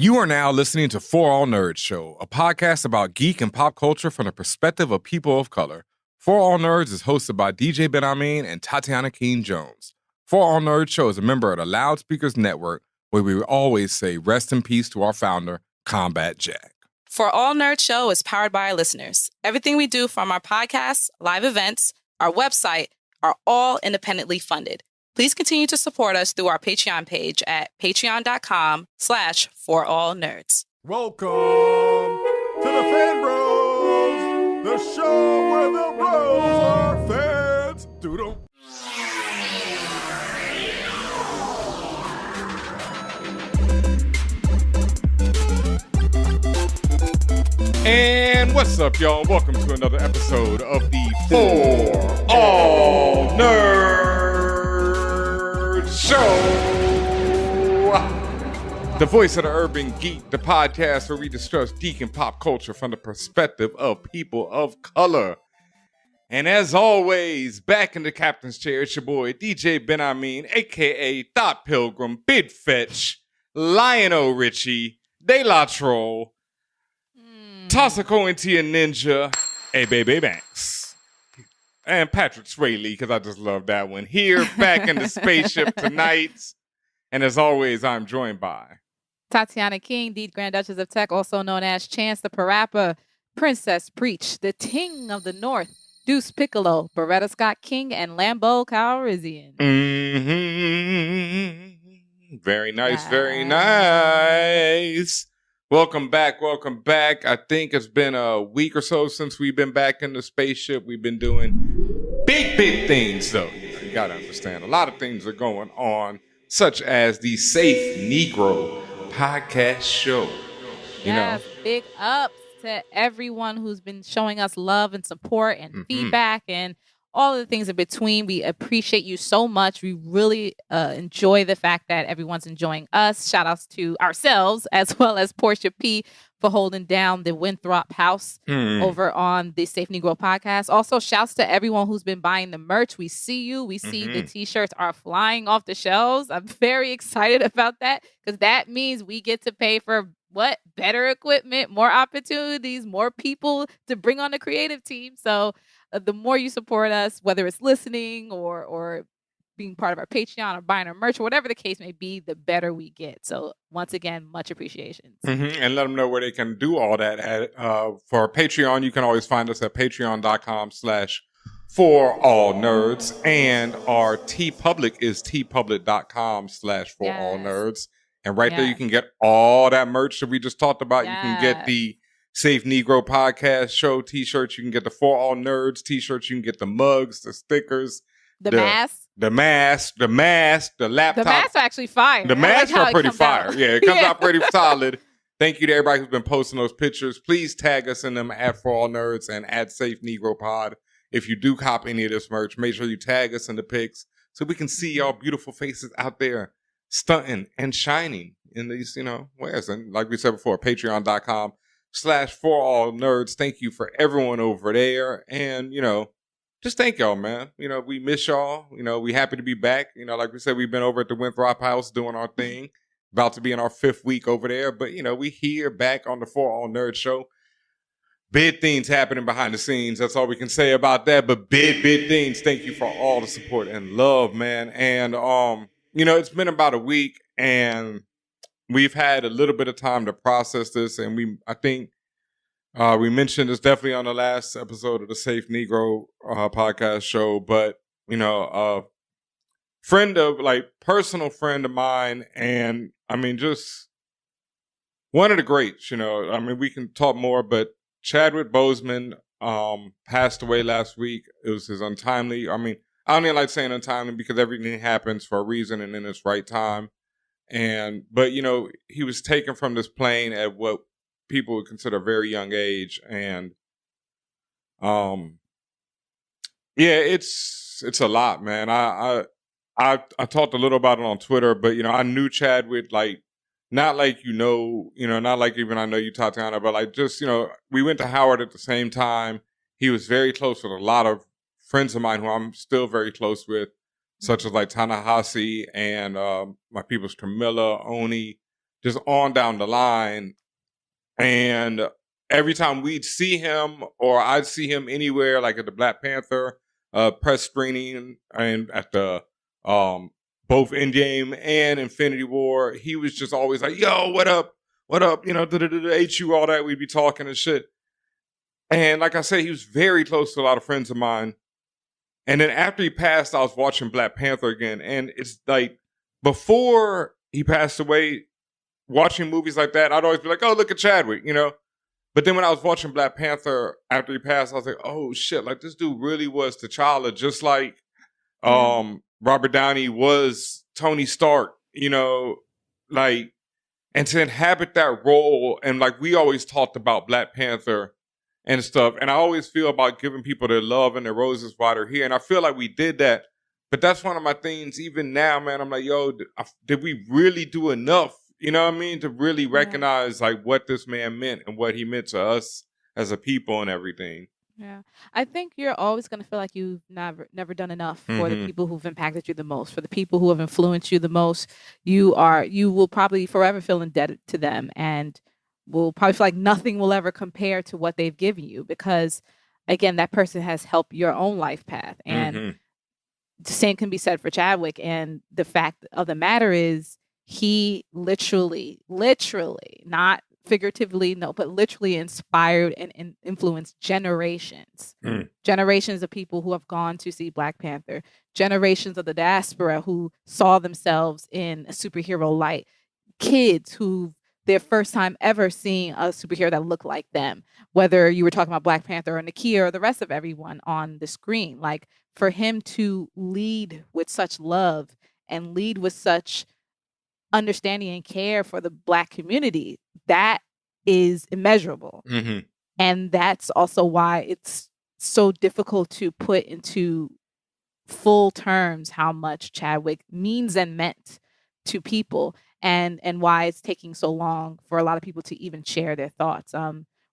You are now listening to For All Nerds Show, a podcast about geek and pop culture from the perspective of people of color. For All Nerds is hosted by DJ Ben Amin and Tatiana Keene Jones. For All Nerds Show is a member of the Loudspeakers Network, where we always say rest in peace to our founder, Combat Jack. For All Nerds Show is powered by our listeners. Everything we do, from our podcasts, live events, our website, are all independently funded. Please continue to support us through our Patreon page at patreon.com/forallnerds. Welcome to the Fan Bros, the show where the bros are fans. Doodle. And what's up, y'all? Welcome to another episode of the For All Nerds Show. The voice of the urban geek, the podcast where we discuss geek and pop culture from the perspective of people of color. And as always, back in the captain's chair, it's your boy, DJ Ben Amin, a.k.a. Thought Pilgrim, Bid Fetch, Lionel Richie, De La Troll, Toss a coin to your ninja, hey baby Banks, and Patrick Swayze, because I just love that one. Here, back in the spaceship tonight. And as always, I'm joined by Tatiana King, the Grand Duchess of Tech, also known as Chance the Parappa, Princess Preach, the Ting of the North, Deuce Piccolo, Beretta Scott King, and Lambo Calrissian. Mm-hmm. Very nice, very nice. Welcome back. I think it's been a week or so since we've been back in the spaceship. We've been doing big things, though. You got to understand, a lot of things are going on, such as the Safe Negro podcast show. Yes, big ups to everyone who's been showing us love and support and feedback and all of the things in between. We appreciate you so much. We really enjoy the fact that everyone's enjoying us. Shout outs to ourselves as well as Portia P for holding down the Winthrop house over on the Safe Negro podcast. Also, shouts to everyone who's been buying the merch. We see you. We see the t-shirts are flying off the shelves. I'm very excited about that because that means we get to pay for what? Better equipment, more opportunities, more people to bring on the creative team. So the more you support us, whether it's listening or being part of our Patreon or buying our merch or whatever the case may be, the better we get. So once again, much appreciation. And let them know where they can do all that at. For Patreon, you can always find us at patreon.com/forallnerds. And our TeePublic is teepublic.com/forallnerds. And right there, you can get all that merch that we just talked about. You can get the Safe Negro podcast show t-shirts. You can get the For All Nerds t-shirts. You can get the mugs, the stickers, the mask, the laptop. The masks are actually fire. The masks are pretty fire. Yeah, it comes out pretty solid. Thank you to everybody who's been posting those pictures. Please tag us in them at For All Nerds and at Safe Negro Pod. If you do cop any of this merch, make sure you tag us in the pics so we can see y'all beautiful faces out there stunting and shining in these, wares. And like we said before, patreon.com/forallnerds. Thank you for everyone over there. And, just thank y'all, man. We miss y'all. We happy to be back. Like we said, we've been over at the Winthrop house doing our thing. About to be in our 5th week over there. But, we here back on the For All Nerds show. Big things happening behind the scenes. That's all we can say about that. But big things. Thank you for all the support and love, man. And, it's been about a week and we've had a little bit of time to process this. And I think we mentioned this definitely on the last episode of the Safe Negro podcast show. But, a personal friend of mine. And just one of the greats, we can talk more, but Chadwick Boseman passed away last week. It was his untimely, I don't even like saying untimely because everything happens for a reason and in its right time. But he was taken from this plane at what people would consider a very young age. And, it's a lot, man. I talked a little about it on Twitter, but, I knew Chadwick, not like, not like even I know you, Tatiana, but we went to Howard at the same time. He was very close with a lot of friends of mine who I'm still very close with, such as Tanahasi and my people's Camilla, Oni, just on down the line. And every time we'd see him or I'd see him anywhere, like at the Black Panther press screening and at the both Endgame and Infinity War, he was just always like, yo, what up? What up? You know, HU, all that. We'd be talking and shit. And like I said, he was very close to a lot of friends of mine. And then after he passed, I was watching Black Panther again. And it's like, before he passed away, watching movies like that, I'd always be like, oh, look at Chadwick, you know? But then when I was watching Black Panther after he passed, I was like, oh, shit, like this dude really was T'Challa, just like Robert Downey was Tony Stark, you know? Like, and to inhabit that role, and like we always talked about Black Panther and stuff. And I always feel about giving people their love and their roses while they're here. And I feel like we did that. But that's one of my things, even now, man. I'm like, yo, did we really do enough? You know what I mean? To really recognize like what this man meant and what he meant to us as a people and everything. Yeah. I think you're always going to feel like you've never done enough for the people who've impacted you the most, for the people who have influenced you the most. You will probably forever feel indebted to them, and will probably feel like nothing will ever compare to what they've given you, because again, that person has helped your own life path. And the same can be said for Chadwick. And the fact of the matter is, he literally, not figuratively, no, but literally inspired and influenced generations. Generations of people who have gone to see Black Panther, generations of the diaspora who saw themselves in a superhero light, kids who their first time ever seeing a superhero that looked like them, whether you were talking about Black Panther or Nakia or the rest of everyone on the screen. Like, for him to lead with such love and lead with such understanding and care for the Black community, that is immeasurable. And that's also why it's so difficult to put into full terms how much Chadwick means and meant to people, and why it's taking so long for a lot of people to even share their thoughts.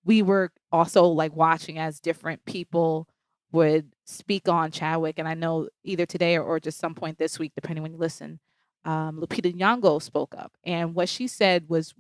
We were also like watching as different people would speak on Chadwick, and I know either today or just some point this week, depending when you listen, Lupita Nyong'o spoke up, and what she said was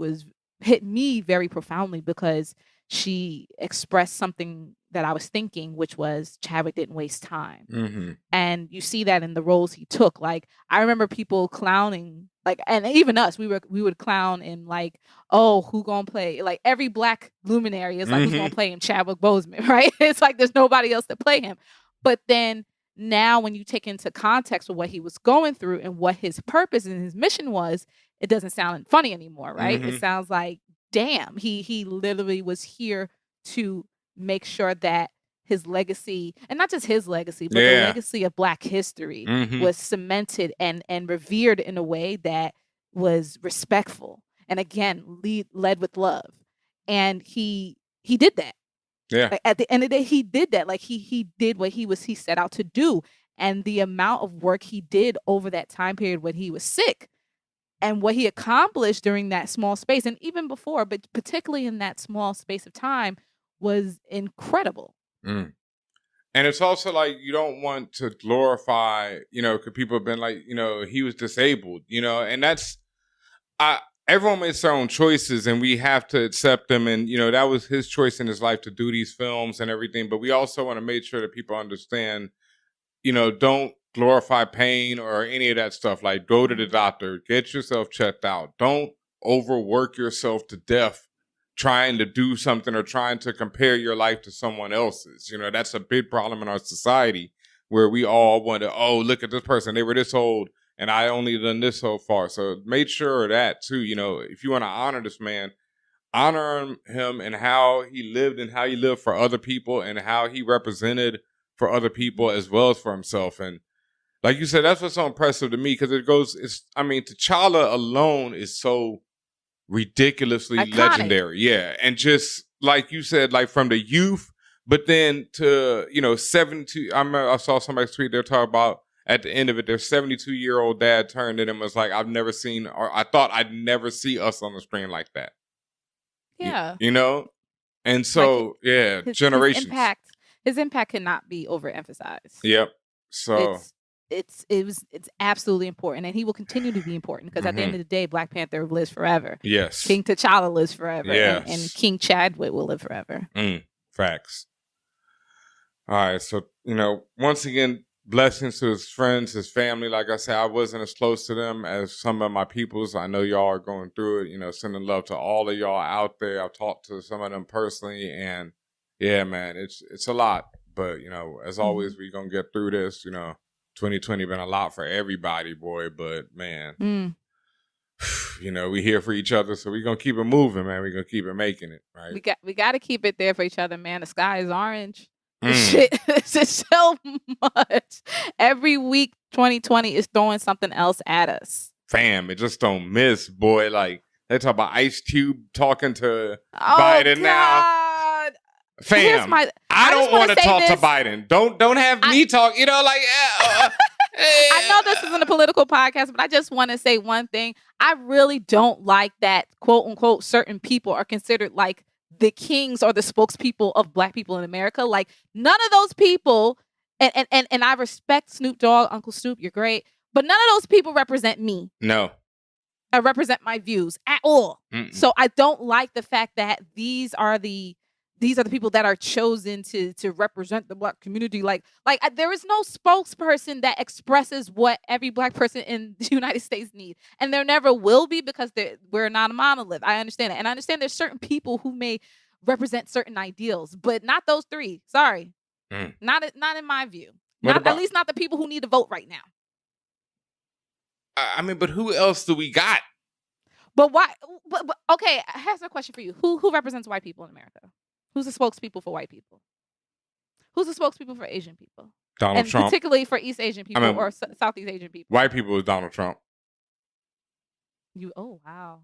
hit me very profoundly, because she expressed something that I was thinking, which was Chadwick didn't waste time. And you see that in the roles he took. Like, I remember people clowning, like, and even us, we would clown in like, oh, who gonna play? Like, every Black luminary is like, who's gonna play him? Chadwick Boseman, right? It's like there's nobody else to play him. But then now when you take into context of what he was going through and what his purpose and his mission was, it doesn't sound funny anymore, right? It sounds like, damn, he literally was here to make sure that his legacy, and not just his legacy, but the legacy of Black history was cemented and revered in a way that was respectful. And again, led with love. And he did that. Yeah. Like, at the end of the day, he did that. Like, he did what he set out to do. And the amount of work he did over that time period when he was sick, and what he accomplished during that small space, and even before, but particularly in that small space of time, was incredible. And it's also like, you don't want to glorify, you know, because people have been like, you know, he was disabled, you know, and that's, everyone makes their own choices, and we have to accept them. And, you know, that was his choice in his life to do these films and everything. But we also want to make sure that people understand, you know, don't glorify pain or any of that stuff. Like, go to the doctor, get yourself checked out. Don't overwork yourself to death trying to do something or trying to compare your life to someone else's. You know, that's a big problem in our society, where we all want to, oh, look at this person, they were this old and I only done this so far. So make sure of that too. You know, if you want to honor this man, honor him and how he lived and how he lived for other people and how he represented for other people as well as for himself. And like you said, that's what's so impressive to me, because T'Challa alone is so ridiculously iconic, legendary. Yeah. And just like you said, like from the youth, but then to, you know, 72, I saw somebody tweet, they're talking about at the end of it, their 72-year-old dad turned to them and was like, I thought I'd never see us on the screen like that. Yeah. You know? And so, like, generations. His impact cannot be overemphasized. Yep. So it's absolutely important, and he will continue to be important because at the end of the day, Black Panther lives forever. Yes. King T'Challa lives forever. Yes. And King Chadwick will live forever. Facts. All right. So, once again, blessings to his friends, his family. Like I said, I wasn't as close to them as some of my peoples. I know y'all are going through it. Sending love to all of y'all out there. I've talked to some of them personally, and yeah, man, it's a lot. But, as always, we're going to get through this. 2020 been a lot for everybody, boy. But, man, we here for each other. So we're going to keep it moving, man. We're going to keep it making it, right? We got to keep it there for each other, man. The sky is orange. Shit, it's just so much. Every week, 2020 is throwing something else at us. Fam, it just don't miss, boy. Like, they talk about Ice Cube talking to Biden now. Fam, I don't want to talk to Biden. Don't have me talk. I know this isn't a political podcast, but I just want to say one thing. I really don't like that, quote unquote, certain people are considered like the kings or the spokespeople of Black people in America. Like, none of those people, and I respect Snoop Dogg, Uncle Snoop, you're great, but none of those people represent me. No. I represent my views at all. So I don't like the fact that these are the people that are chosen to represent the Black community. Like there is no spokesperson that expresses what every Black person in the United States needs. And there never will be because we're not a monolith. I understand it. And I understand there's certain people who may represent certain ideals, but not those three. Sorry. Not in my view. At least not the people who need to vote right now. I mean, but who else do we got? But why? But, okay, I have a question for you. Who represents white people in America? Who's the spokespeople for white people? Who's the spokespeople for Asian people? Donald Trump. Particularly for East Asian people or Southeast Asian people. White people is Donald Trump. Oh, wow.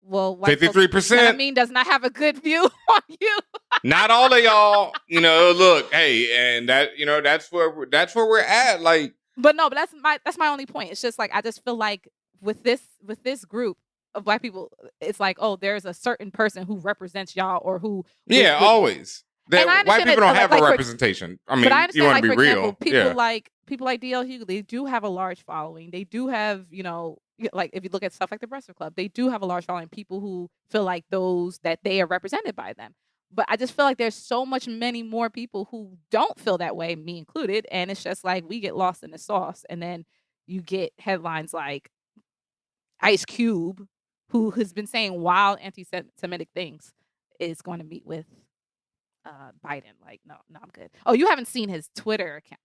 Well, 53%. Does not have a good view on you. Not all of y'all, look, hey, and that, that's where we're at. Like, but that's my only point. It's just like, I just feel like with this group of Black people, it's like, oh, there's a certain person who represents y'all or who. Always. White people don't have a representation. I mean, but I understand, you want to be real. Example, people like D.L. Hughley, they do have a large following. They do have, like if you look at stuff like the Breakfast Club, they do have a large following. People who feel like those that they are represented by them. But I just feel like there's so many more people who don't feel that way, me included. And it's just like we get lost in the sauce. And then you get headlines like Ice Cube, who has been saying wild anti-Semitic things, is going to meet with Biden. Like, no, I'm good. Oh, you haven't seen his Twitter account.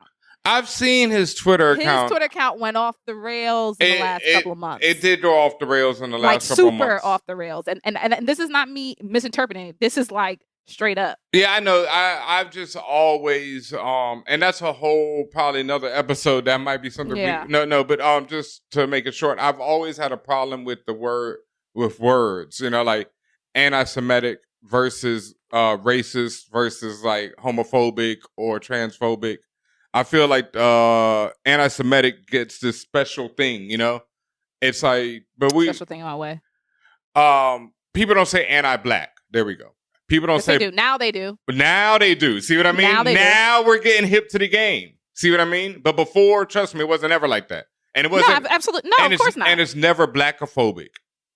I've seen his Twitter account. His Twitter account went off the rails in the last couple of months. It did go off the rails in the last couple of months. Super off the rails. And this is not me misinterpreting it. This is like straight up. Yeah, I know. I've just always and that's a whole probably another episode that might be something. Yeah. But just to make it short, I've always had a problem with words, like anti-Semitic versus racist versus like homophobic or transphobic. I feel like anti-Semitic gets this special thing, It's like, but special thing in my way. People don't say anti-Black. There we go. People don't say. They do. Now they do. But now they do. See what I mean? Now we're getting hip to the game. See what I mean? But before, trust me, it wasn't ever like that. And it wasn't. No, absolutely. No, of course not. And it's never Blackophobic.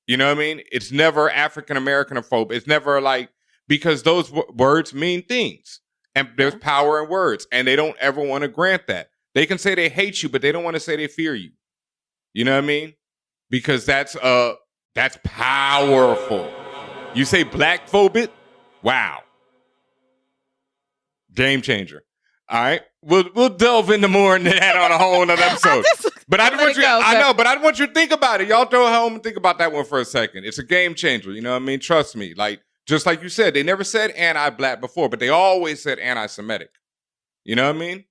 You know what I mean? It's never African Americanophobic. It's never like, because those words mean things. And there's power in words. And they don't ever want to grant that. They can say they hate you, but they don't want to say they fear you. You know what I mean? Because that's powerful. You say Blackphobic? Wow. Game changer. All right. We'll delve into more into that on a whole other episode. But I want you to think about it. Y'all throw it home and think about that one for a second. It's a game changer. You know what I mean? Trust me. Like, just like you said, they never said anti-Black before, but they always said anti-Semitic. You know what I mean?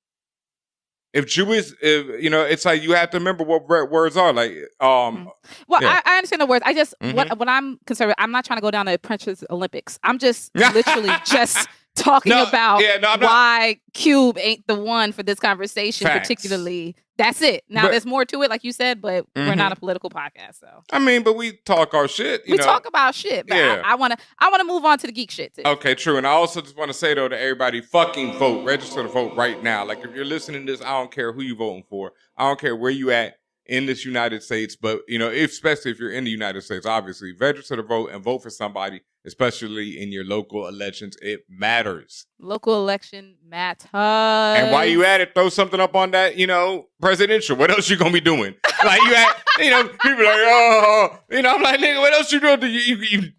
It's like you have to remember what words are. Like, Well, yeah. I understand the words. I just what I'm concerned with, I'm not trying to go down the Apprentice Olympics. I'm just literally just talking No, about yeah, no, I'm not- why Cube ain't the one for this conversation, Facts. particularly. That's it. Now, But- there's more to it, like you said, but we're not a political podcast, so. I mean, but we talk our shit. You We know? talk about shit, but Yeah. I want to move on to the geek shit, too. Okay, true. And I also just want to say, though, to everybody, fucking vote. Register to vote right now. Like, if you're listening to this, I don't care who you're voting for. I don't care where you at in this United States. But, you know, especially if you're in the United States, obviously, register to vote and vote for somebody, especially in your local elections. It matters. Local election matters. And while you at it, throw something up on that, you know, presidential. What else you going to be doing? Like, you at, you know, people like, oh, you know, I'm like, nigga, what else you doing?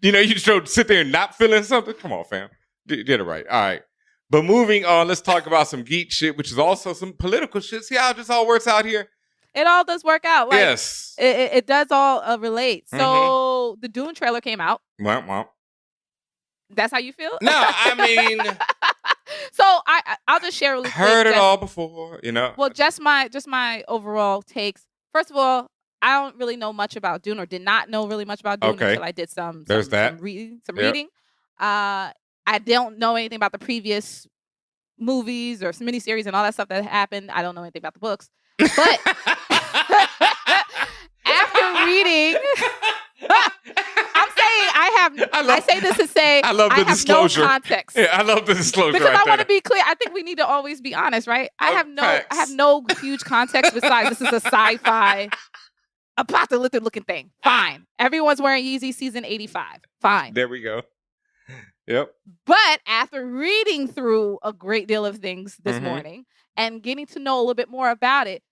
You know, you just don't sit there and not feeling something? Come on, fam. Did it right. All right. But moving on, let's talk about some geek shit, which is also some political shit. See how this all works out here? It all does work out. Like, Yes. It does all relate. So the Dune trailer came out. Well. That's how you feel? No, I mean, So I'll just share really quick. heard it all before, you know. Well, just my overall takes. First of all, I don't really know much about Dune, or did not know really much about Dune Okay. until I did some Yep. reading. I don't know anything about the previous movies or miniseries and all that stuff that happened. I don't know anything about the books. But after reading, I'm saying I say this to say I love the disclosure. no context. Yeah, I love the disclosure. Because right I want to there. be clear. I think we need to always be honest, right? I have Facts. no huge context besides this is a sci-fi apocalyptic looking thing. Fine. Everyone's wearing Yeezy season 85. Fine. There we go. Yep. But after reading through a great deal of things this Mhm. morning and getting to know a little bit more about it,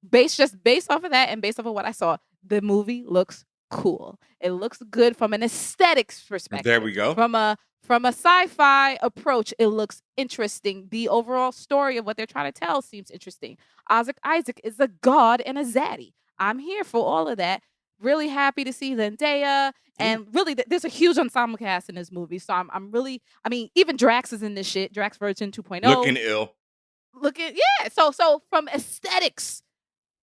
based off of that and based off of what I saw, the movie looks cool. It looks good from an aesthetics perspective. There we go. From a sci-fi approach, it looks interesting. The overall story of what they're trying to tell seems interesting. Isaac is a god and a zaddy. I'm here for all of that. Really happy to see Zendaya. And really, there's a huge ensemble cast in this movie. So I'm really, I mean, even Drax is in this shit. Drax version 2.0. Looking ill. Yeah. So from aesthetics,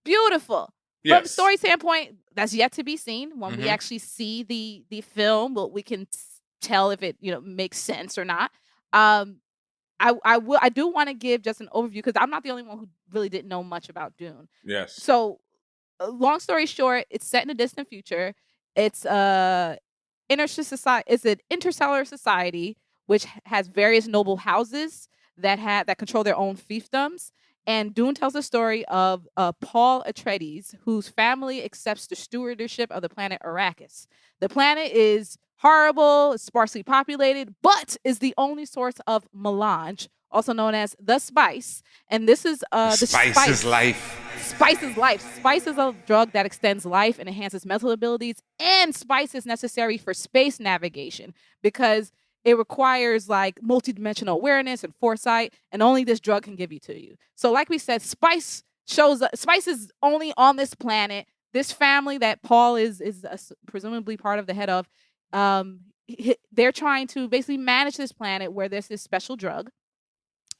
beautiful. Yes. From story standpoint, that's yet to be seen. When we Mhm. actually see the film, we can tell if it makes sense or not. I do want to give just an overview because I'm not the only one who really didn't know much about Dune. Yes. So, long story short, it's set in a distant future. It's It's an interstellar society which has various noble houses that control their own fiefdoms. And Dune tells the story of Paul Atreides, whose family accepts the stewardship of the planet Arrakis. The planet is horrible, sparsely populated, but is the only source of melange, also known as the spice. And this is the Spice is life. Spice is life. Spice is a drug that extends life and enhances mental abilities. And spice is necessary for space navigation because it requires like multidimensional awareness and foresight, and only this drug can give you to you. So, like we said, spice is only on this planet. This family that Paul is presumably part of, the head of, they're trying to basically manage this planet where there's this special drug.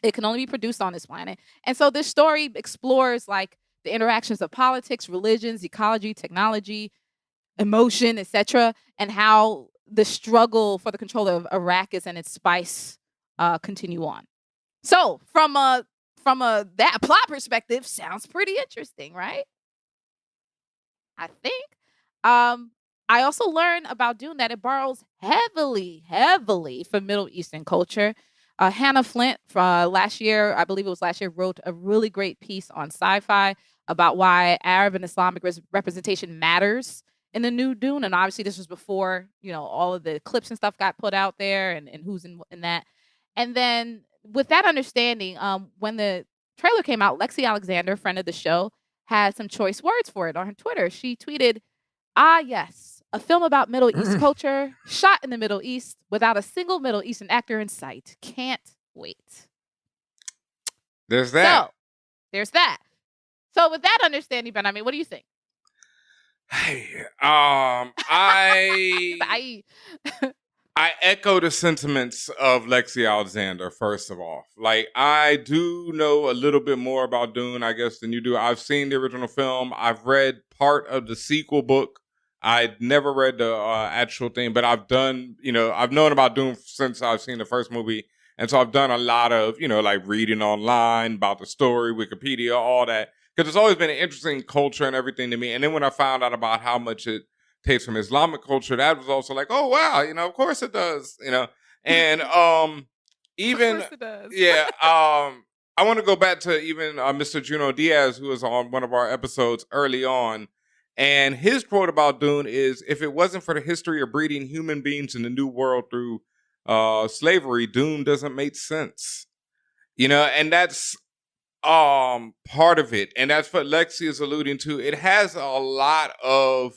It can only be produced on this planet. And so this story explores like the interactions of politics, religions, ecology, technology, emotion, etc., and how the struggle for the control of Arrakis and its spice continue on. So from that plot perspective, sounds pretty interesting, right? I think. I also learned about Dune that it borrows heavily from Middle Eastern culture. Hannah Flint from last year, I believe it was last year, wrote a really great piece on sci-fi about why Arab and Islamic representation matters in the new Dune. And obviously this was before, all of the clips and stuff got put out there and who's in that. And then with that understanding, when the trailer came out, Lexi Alexander, friend of the show, had some choice words for it on her Twitter. She tweeted, yes, a film about Middle East culture, shot in the Middle East without a single Middle Eastern actor in sight. Can't wait. There's that. So, there's that. So with that understanding, Ben, what do you think? Hey, I echo the sentiments of Lexi Alexander, first of all. Like, I do know a little bit more about Dune, I guess, than you do. I've seen the original film. I've read part of the sequel book. I'd never read the actual thing, but I've known about Dune since I've seen the first movie. And so I've done a lot of, like reading online about the story, Wikipedia, all that. Because it's always been an interesting culture and everything to me. And then when I found out about how much it takes from Islamic culture, that was also like, oh, wow, of course it does, And even, Of course it does. yeah, I want to go back to even Mr. Juno Diaz, who was on one of our episodes early on. And his quote about Dune is, if it wasn't for the history of breeding human beings in the New World through slavery, Dune doesn't make sense. And that's part of it. And that's what Lexi is alluding to. It has a lot of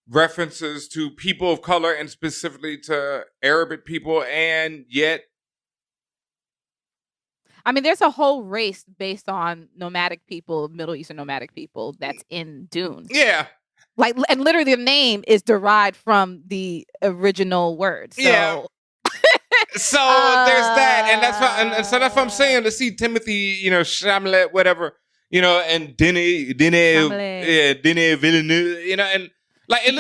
references to people of color and specifically to Arabic people, and yet I mean, there's a whole race based on nomadic people, Middle Eastern nomadic people that's in Dune. Yeah. Like, and literally the name is derived from the original word. So. Yeah. So there's that, and that's why, and so that's what I'm saying. To see Timothy, Chalamet, whatever, and Denis Villeneuve, and like it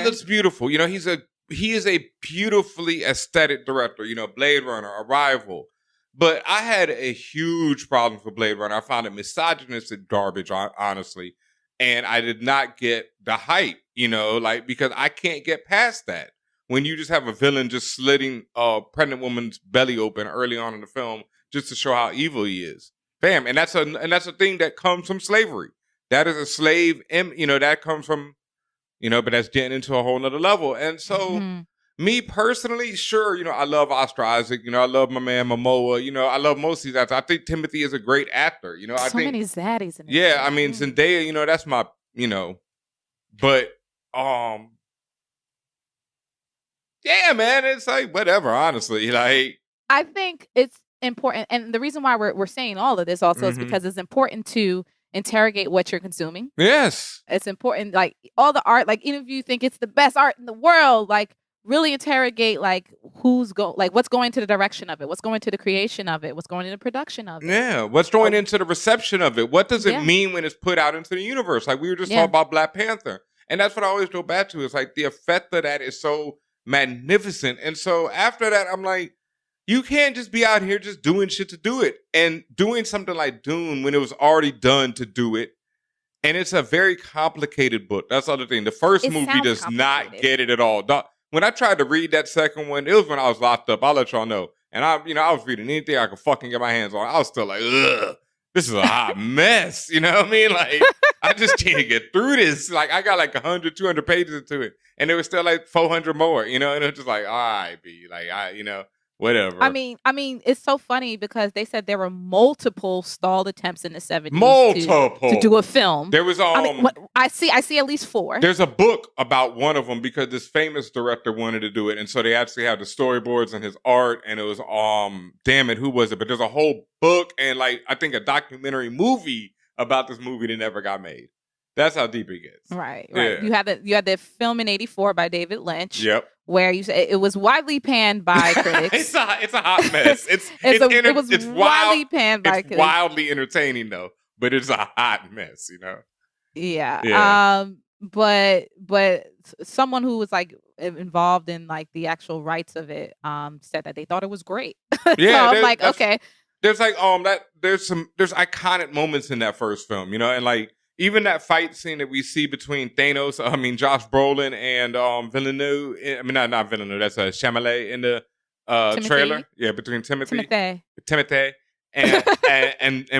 looks beautiful. He is a beautifully aesthetic director. Blade Runner, Arrival. But I had a huge problem with Blade Runner. I found it misogynistic garbage, honestly, and I did not get the hype. Because I can't get past that. When you just have a villain just slitting a pregnant woman's belly open early on in the film just to show how evil he is. Bam. And that's a thing that comes from slavery. That is a slave, that comes from, but that's getting into a whole nother level. And so me personally, sure, I love Oscar Isaac, I love my man Momoa, I love most of these actors. I think Timothy is a great actor, I think many zaddies in it. Yeah, I mean, Zendaya, that's my, but, yeah, man, it's like whatever, honestly. Like, I think it's important, and the reason why we're saying all of this also is because it's important to interrogate what you're consuming. Yes. It's important, like all the art, like even if you think it's the best art in the world, like really interrogate like what's going to the direction of it, what's going to the creation of it, what's going into the production of it. Yeah, what's going into the reception of it? What does it mean when it's put out into the universe? Like we were just talking about Black Panther. And that's what I always go back to. It's like the effect of that is so magnificent. And so after that, I'm like, you can't just be out here just doing shit to do it. And doing something like Dune when it was already done to do it. And it's a very complicated book. That's the other thing. The first movie does not get it at all. When I tried to read that second one, it was when I was locked up. I'll let y'all know. And I was reading anything I could fucking get my hands on. I was still like, ugh, this is a hot mess. You know what I mean? Like, I just can't get through this. Like, I got like 100, 200 pages into it. And there was still like 400 more, and it was just like, all right, B, like, whatever. I mean, it's so funny because they said there were multiple stalled attempts in the 70s to do a film. There was I see at least 4. There's a book about one of them because this famous director wanted to do it, and so they actually had the storyboards and his art, and it was damn it, who was it? But there's a whole book and like I think a documentary movie about this movie that never got made. That's how deep it gets. Right. Yeah. You had the film in '84 by David Lynch. Yep. Where you say it was widely panned by critics. It's a hot mess. It's widely panned by critics. Wildly entertaining though, but it's a hot mess, Yeah. Yeah. But someone who was like involved in like the actual rights of it said that they thought it was great. Yeah. So I'm like, okay. There's like there's iconic moments in that first film, and like even that fight scene that we see between Josh Brolin and Villeneuve. I mean, not Villeneuve. That's Chalamet in the trailer. Yeah, between Timothy and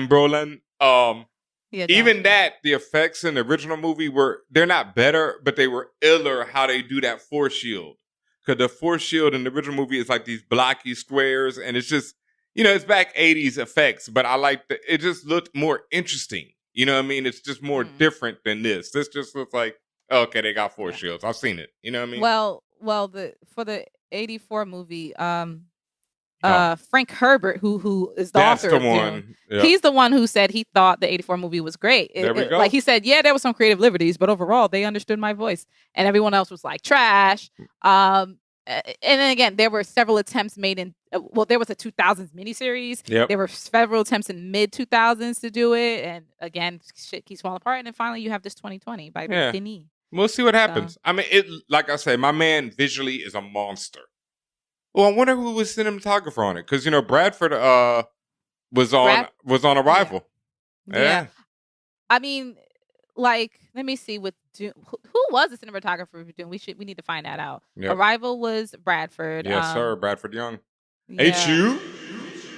Brolin. Even that, the effects in the original movie they're not better, but they were iller how they do that force shield. Because the force shield in the original movie is like these blocky squares, and it's just it's back 80s effects, but I like it just looked more interesting. You know what I mean? It's just more different than this. This just looks like, okay, they got force shields. I've seen it. You know what I mean? Well, for the '84 movie, Frank Herbert, who is the author of Dune, he's the one who said he thought the '84 movie was great. There we go. Like he said, there was some creative liberties, but overall they understood my voice, and everyone else was like trash. And then again, there were several attempts made in. There was a 2000s miniseries. Yep. There were several attempts in mid 2000s to do it, and again, shit keeps falling apart. And then finally, you have this 2020 by Denis. We'll see what happens. I mean, like I say, my man visually is a monster. Well, I wonder who was cinematographer on it, because Bradford was on Arrival. Yeah. I mean, like, let me see with Dune. Who was the cinematographer for Dune? We need to find that out. Yep. Arrival was Bradford. Yes, sir. Bradford Young. Yeah. HU.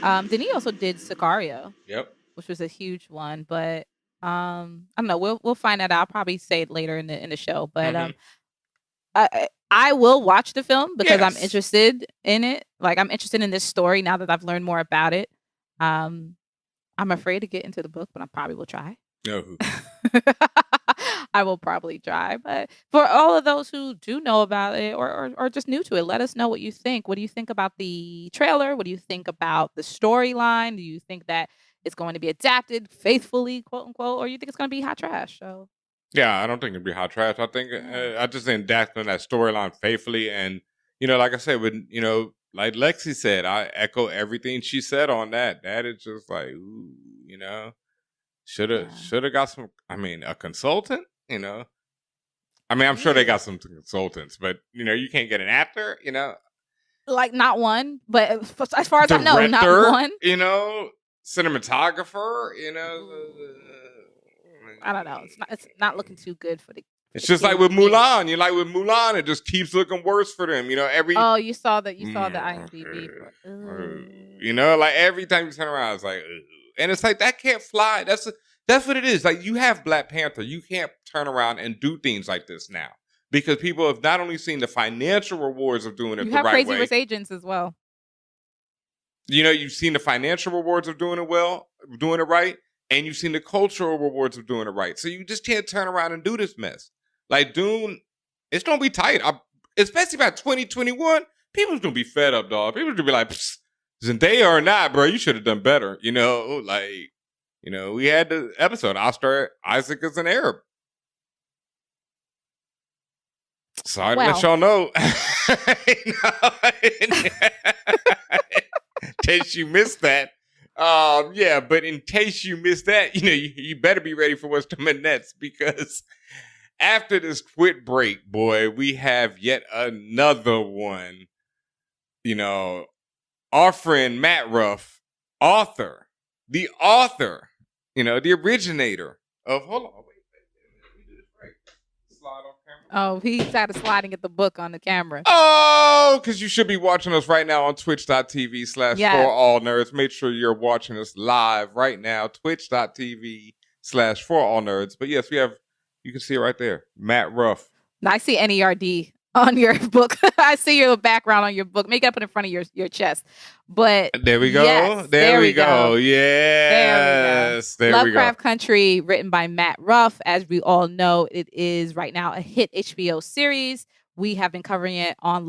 Then he also did Sicario. Yep. Which was a huge one, but I don't know. We'll find that out. I'll probably say it later in the show, but I will watch the film because I'm interested in it. Like, I'm interested in this story now that I've learned more about it. I'm afraid to get into the book, but I probably will try. No. I will probably try. But for all of those who do know about it or just new to it, let us know what you think. What do you think about the trailer? What do you think about the storyline? Do you think that it's going to be adapted faithfully, quote unquote, or you think it's going to be hot trash? So yeah, I don't think it'd be hot trash. I think I just think adapting that storyline faithfully, and like I said, with like Lexi said, I echo everything she said on that. That is just like, ooh, should have got some. I mean, a consultant. I mean, I'm sure they got some consultants, but you can't get an actor. Like not one, but as far as Director, I know, not one. Cinematographer. I don't know. It's not looking too good for the. It's just like with Mulan. With Mulan, it just keeps looking worse for them. Every. Oh, you saw the IMDb. Like every time you turn around, it's like, ugh. And it's like that can't fly. That's what it is. Like, you have Black Panther, you can't turn around and do things like this now because people have not only seen the financial rewards of doing it the right way. You have Crazy Rich Asians as well. You've seen the financial rewards of doing it right. And you've seen the cultural rewards of doing it right. So you just can't turn around and do this mess. Like Dune, it's going to be tight. Especially by 2021, people's going to be fed up, dog. People's going to be like, Zendaya or not, bro, you should have done better. We had the episode, Oscar Isaac is an Arab. Sorry to let y'all know. In case you missed that. But in case you missed that, you better be ready for what's coming next, because after this quick break, boy, we have yet another one. Our friend Matt Ruff, the author, the originator of, hold on, wait, let me do this right. Slide on camera. Oh, he started sliding at the book on the camera. Oh, because you should be watching us right now on twitch.tv/ForAllNerds. Make sure you're watching us live right now, twitch.tv/ForAllNerds. But yes, you can see it right there, Matt Ruff. Now, I see NERD on your book. I see your background on your book. Make it up in front of your chest. But there we go. Yes, there we go. Yes. There we go. Lovecraft Country, written by Matt Ruff. As we all know, it is right now a hit HBO series. We have been covering it on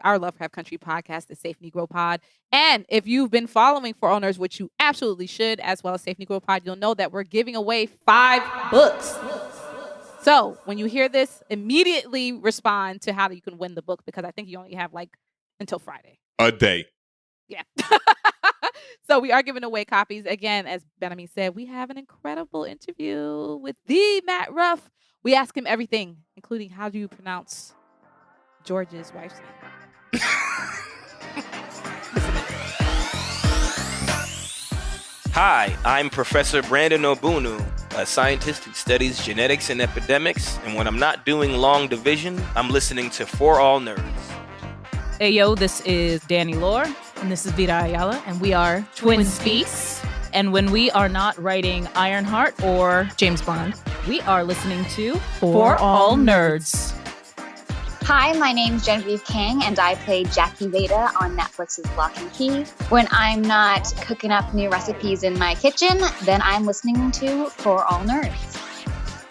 our Lovecraft Country podcast, the Safe Negro Pod. And if you've been following For All Nerds, which you absolutely should, as well as Safe Negro Pod, you'll know that we're giving away 5 books. So when you hear this, immediately respond to how you can win the book, because I think you only have until Friday. A day. Yeah. So we are giving away copies. Again, as Benjamin said, we have an incredible interview with the Matt Ruff. We ask him everything, including how do you pronounce George's wife's name. Hi, I'm Professor Brandon Obunu, a scientist who studies genetics and epidemics, and when I'm not doing long division, I'm listening to For All Nerds. Hey yo, this is Danny Lore, and this is Vida Ayala, and we are Twin Speaks. And when we are not writing Ironheart or James Bond, we are listening to For All Nerds. Hi, my name's Genevieve King, and I play Jackie Veda on Netflix's Lock and Key. When I'm not cooking up new recipes in my kitchen, then I'm listening to For All Nerds.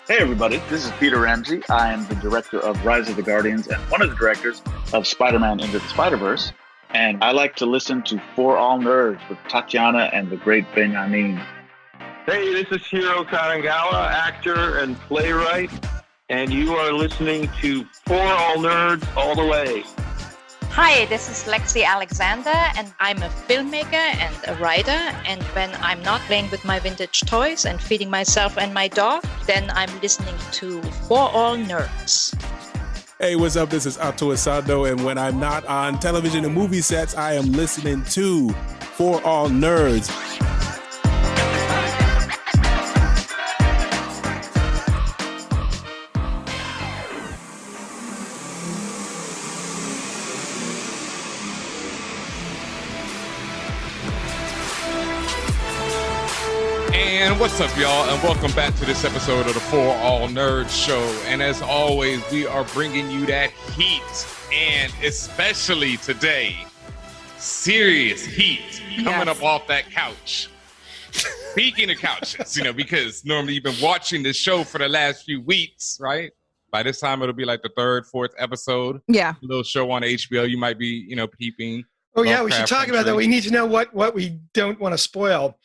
Hey everybody, this is Peter Ramsey. I am the director of Rise of the Guardians and one of the directors of Spider-Man Into the Spider-Verse. And I like to listen to For All Nerds with Tatiana and the great Benjamin. Hey, this is Hiro Karangawa, actor and playwright, and you are listening to For All Nerds all the way. Hi, this is Lexi Alexander, and I'm a filmmaker and a writer, and when I'm not playing with my vintage toys and feeding myself and my dog, then I'm listening to For All Nerds. Hey, what's up? This is Ato Asado, and when I'm not on television and movie sets, I am listening to For All Nerds. And what's up, y'all? And welcome back to this episode of the For All Nerds show. And as always, we are bringing you that heat, and especially today, serious heat coming up off that couch. Speaking of couches, because normally you've been watching this show for the last few weeks, right? By this time, it'll be like the third, fourth episode. Yeah. A little show on HBO. You might be, peeping. Oh, yeah, we should talk about that. We need to know what we don't want to spoil.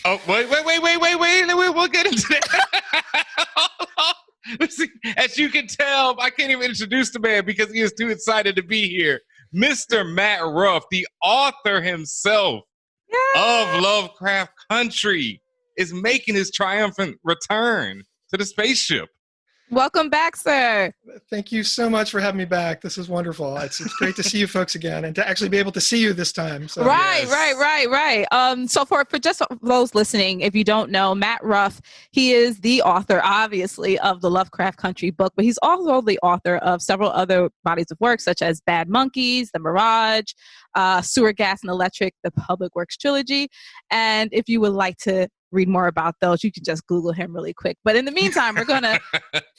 Oh, wait. We'll get into that. Listen, as you can tell, I can't even introduce the man because he is too excited to be here. Mr. Matt Ruff, the author himself of Lovecraft Country, is making his triumphant return to the spaceship. Welcome back, sir. Thank you so much for having me back. This is wonderful. It's great to see you folks again and to actually be able to see you this time. So. Right. So for just those listening, if you don't know, Matt Ruff, he is the author, obviously, of the Lovecraft Country book, but he's also the author of several other bodies of work, such as Bad Monkeys, The Mirage, Sewer, Gas, and Electric, the Public Works Trilogy. And if you would like to read more about those, you can just Google him really quick. But in the meantime, we're going to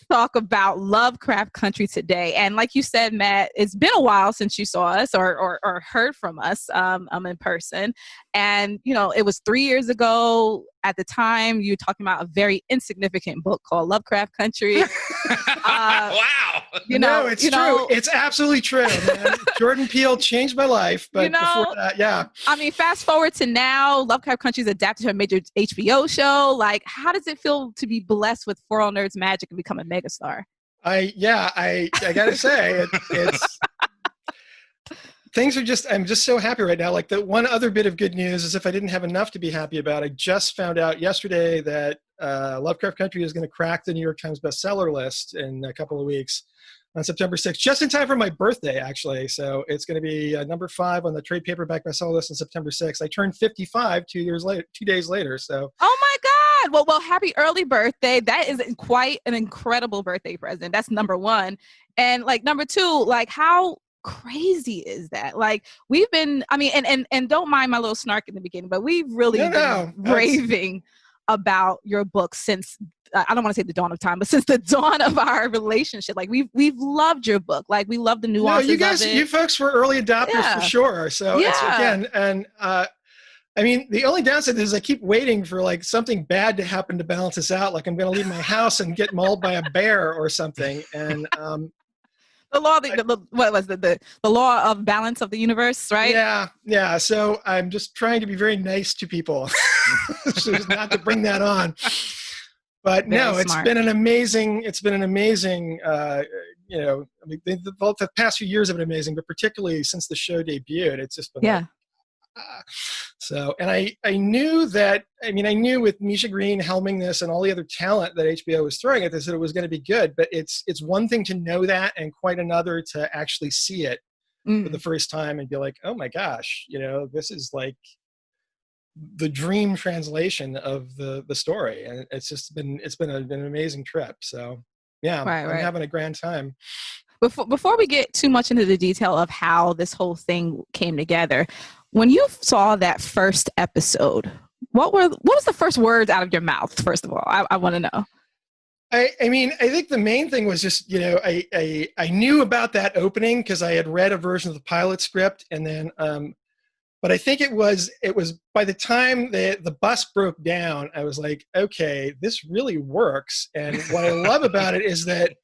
talk about Lovecraft Country today. And like you said, Matt, it's been a while since you saw us or heard from us in person. And, it was 3 years ago. At the time, you were talking about a very insignificant book called Lovecraft Country. Wow. No, it's true. It's absolutely true, man. Jordan Peele changed my life. But before that, yeah. I mean, fast forward to now, Lovecraft Country is adapted to a major HBO show. Like, how does it feel to be blessed with For All Nerds magic and become a megastar? I gotta say, it's things are I'm just so happy right now. Like, the one other bit of good news is, if I didn't have enough to be happy about, I just found out yesterday that Lovecraft Country is going to crack the New York Times bestseller list in a couple of weeks on September 6th, just in time for my birthday, actually. So it's going to be number 5 on the trade paperback bestseller list on September 6th. I turned 55 2 days later. So. Oh my God. Well, happy early birthday. That is quite an incredible birthday present. That's number 1. And like number 2, like how crazy is that? Like, we've been, and don't mind my little snark in the beginning, but we've really been raving about your book since, I don't want to say the dawn of time, but since the dawn of our relationship. Like, we've loved your book. Like, we love the nuances of it. You folks were early adopters for sure. So it's, again, and the only downside is I keep waiting for like something bad to happen to balance us out. Like, I'm going to leave my house and get mauled by a bear or something. And the law of balance of the universe, right? Yeah. So I'm just trying to be very nice to people, so just not to bring that on. But it's been an amazing. The past few years have been amazing, but particularly since the show debuted, it's just been So, and I knew that, I knew with Misha Green helming this and all the other talent that HBO was throwing at this, that it was going to be good, but it's one thing to know that and quite another to actually see it for the first time and be like, oh my gosh, this is like the dream translation of the story. And it's been an amazing trip. So yeah, I'm having a grand time. Before we get too much into the detail of how this whole thing came together, when you saw that first episode, what was the first words out of your mouth? First of all, I want to know. I think the main thing was just, I knew about that opening because I had read a version of the pilot script, and then, but I think it was by the time the bus broke down, I was like, okay, this really works. And what I love about it is that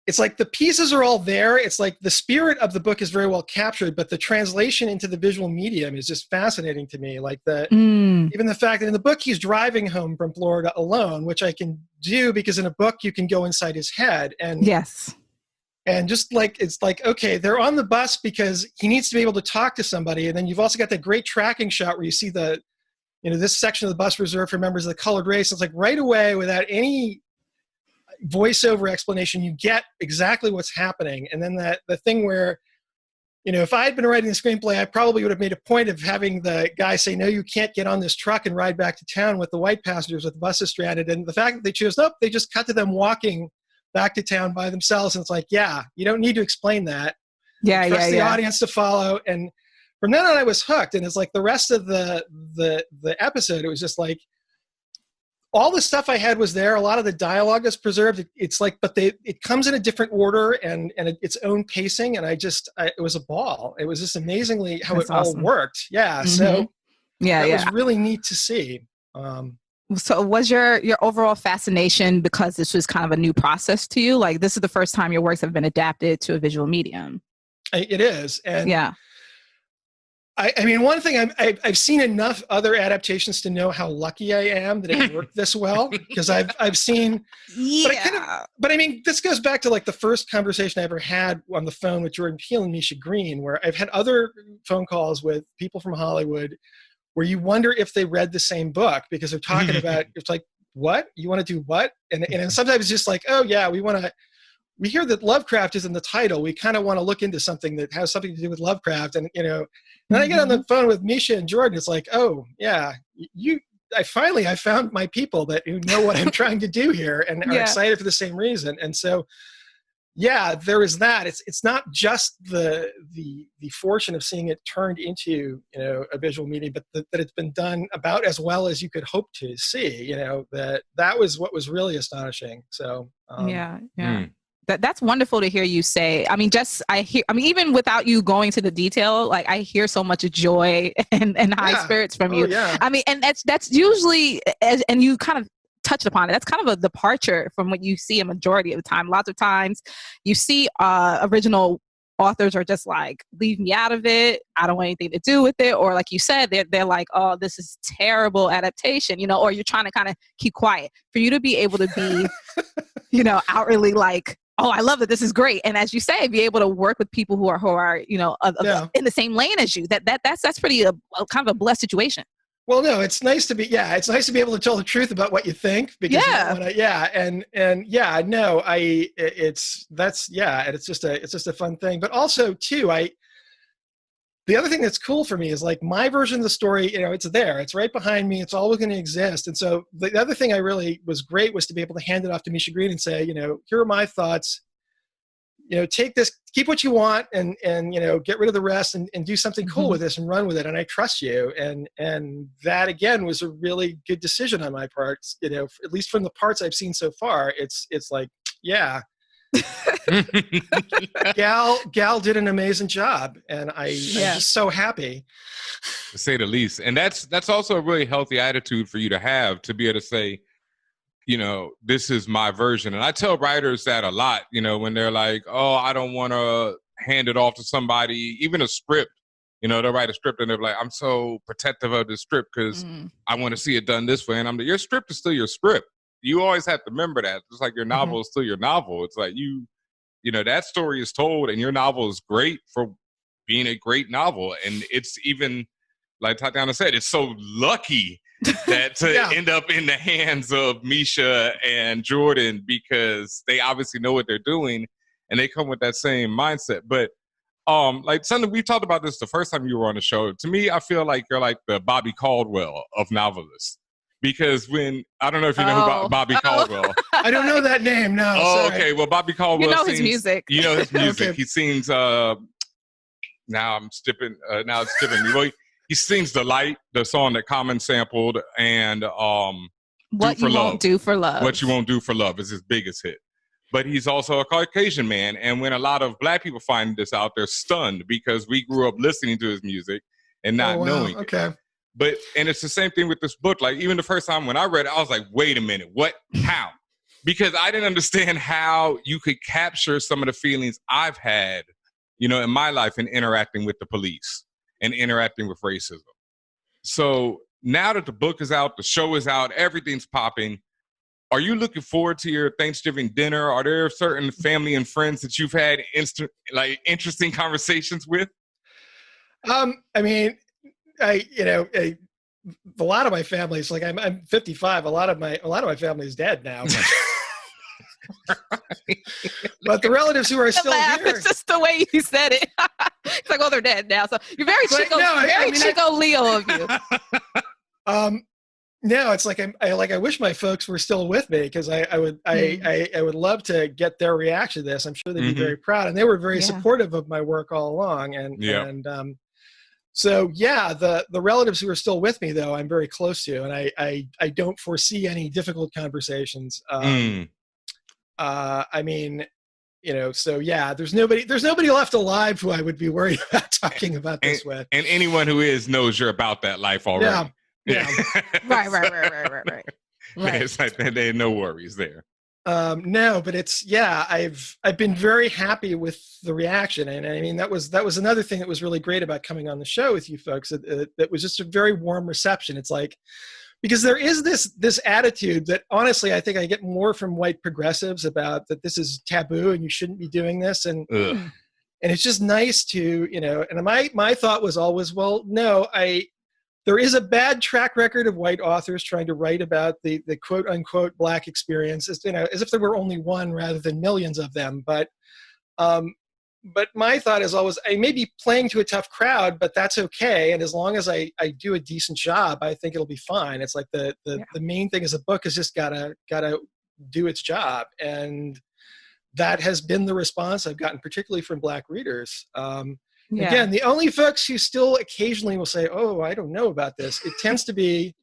it's like the pieces are all there. It's like the spirit of the book is very well captured, but the translation into the visual medium is just fascinating to me. Like even the fact that in the book he's driving home from Florida alone, which I can do because in a book you can go inside his head. And yes. And just like, it's like, okay, they're on the bus because he needs to be able to talk to somebody. And then you've also got that great tracking shot where you see this section of the bus reserved for members of the colored race. It's like right away without any voiceover explanation. You get exactly what's happening. And then the thing where, if I had been writing the screenplay, I probably would have made a point of having the guy say, no, you can't get on this truck and ride back to town with the white passengers with the buses stranded. And the fact that they chose, nope, they just cut to them walking back to town by themselves. And it's like, yeah, you don't need to explain that. Trust the audience to follow. And from then on, I was hooked. And it's like the rest of the episode, it was just like, all the stuff I had was there. A lot of the dialogue is preserved. It's like, but it comes in a different order and its own pacing. And it was a ball. It was just amazingly how it all worked. Yeah. Mm-hmm. So it was really neat to see. So was your overall fascination because this was kind of a new process to you? Like this is the first time your works have been adapted to a visual medium. It is. And I mean, one thing I've seen enough other adaptations to know how lucky I am that it worked this well, because I've seen, but I mean, this goes back to like the first conversation I ever had on the phone with Jordan Peele and Misha Green, where I've had other phone calls with people from Hollywood where you wonder if they read the same book because they're talking about, it's like, what? You want to do what? And sometimes it's just like, oh yeah, we hear that Lovecraft is in the title. We kind of want to look into something that has something to do with Lovecraft. And, then I get on the phone with Misha and Jordan. It's like, oh yeah, I found my people who know what I'm trying to do here and are excited for the same reason. And so, yeah, there is that. It's not just the fortune of seeing it turned into, a visual medium, but that it's been done about as well as you could hope to see, that was what was really astonishing. So, That's wonderful to hear you say. I mean, even without you going to the detail, like I hear so much joy and high spirits from you. Yeah. I mean, and that's usually, and you kind of touched upon it, that's kind of a departure from what you see a majority of the time. Lots of times you see original authors are just like, leave me out of it. I don't want anything to do with it. Or like you said, they're like, oh, this is terrible adaptation, or you're trying to kind of keep quiet. For you to be able to be, outwardly like, oh, I love that. This is great. And as you say, be able to work with people who are in the same lane as you. That's pretty kind of a blessed situation. Well, no, it's nice to be able to tell the truth about what you think because it's just a fun thing. But also too, the other thing that's cool for me is like my version of the story, it's there, it's right behind me, it's always going to exist. And so the other thing I really was great was to be able to hand it off to Misha Green and say, here are my thoughts, take this, keep what you want and get rid of the rest and do something cool with this and run with it. And I trust you. And that again was a really good decision on my part, at least from the parts I've seen so far, it's like, yeah. Gal did an amazing job, and I'm just so happy, to say the least. And that's also a really healthy attitude for you to have, to be able to say, this is my version. And I tell writers that a lot, when they're like, oh, I don't want to hand it off to somebody, even a script. They'll write a script and they're like, I'm so protective of the script because I want to see it done this way. And I'm like, your script is still your script. You always have to remember that. Just like your novel is still your novel. It's like that story is told and your novel is great for being a great novel. And it's even, like Tatiana said, it's so lucky that to end up in the hands of Misha and Jordan because they obviously know what they're doing and they come with that same mindset. But like something we talked about this the first time you were on the show. To me, I feel like you're like the Bobby Caldwell of novelists. Because I don't know if you know who Bobby Caldwell. I don't know that name, no. Oh, sorry. Okay. Well, Bobby Caldwell his music. You know his music. Okay. He sings, now it's skipping me. Well, he sings The Light, the song that Common sampled, and What You Won't Do for Love. What You Won't Do for Love is his biggest hit. But he's also a Caucasian man. And when a lot of Black people find this out, they're stunned because we grew up listening to his music and not knowing it. And it's the same thing with this book. Like, even the first time when I read it, I was like, wait a minute, what? How? Because I didn't understand how you could capture some of the feelings I've had, in my life in interacting with the police and interacting with racism. So now that the book is out, the show is out, everything's popping, are you looking forward to your Thanksgiving dinner? Are there certain family and friends that you've had interesting conversations with? I mean, a lot of my family is like, I'm 55. A lot of my family is dead now. But the relatives who are still here. It's just the way you said it. It's like, oh, they're dead now. So you're very Chico, Chico Leo of you. No, it's like I wish my folks were still with me, because I would love to get their reaction to this. I'm sure they'd be very proud, and they were very supportive of my work all along. So yeah, the relatives who are still with me, though, I'm very close to, and I don't foresee any difficult conversations. I mean, so yeah, there's nobody left alive who I would be worried about talking about this with. And anyone who knows you're about that life already. Yeah. Right. It's like there no worries there. No, but I've been very happy with the reaction, and I mean that was another thing that was really great about coming on the show with you folks. That was just a very warm reception. It's like, because there is this attitude that honestly I think I get more from white progressives about that this is taboo and you shouldn't be doing this, and it's just nice to And my thought was always, well, no, there is a bad track record of white authors trying to write about the quote unquote Black experience, as if there were only one rather than millions of them. But my thought is always, I may be playing to a tough crowd, but that's okay. And as long as I do a decent job, I think it'll be fine. It's like the main thing is a book has just gotta do its job. And that has been the response I've gotten, particularly from Black readers. Again, the only folks who still occasionally will say, oh, I don't know about this, it tends to be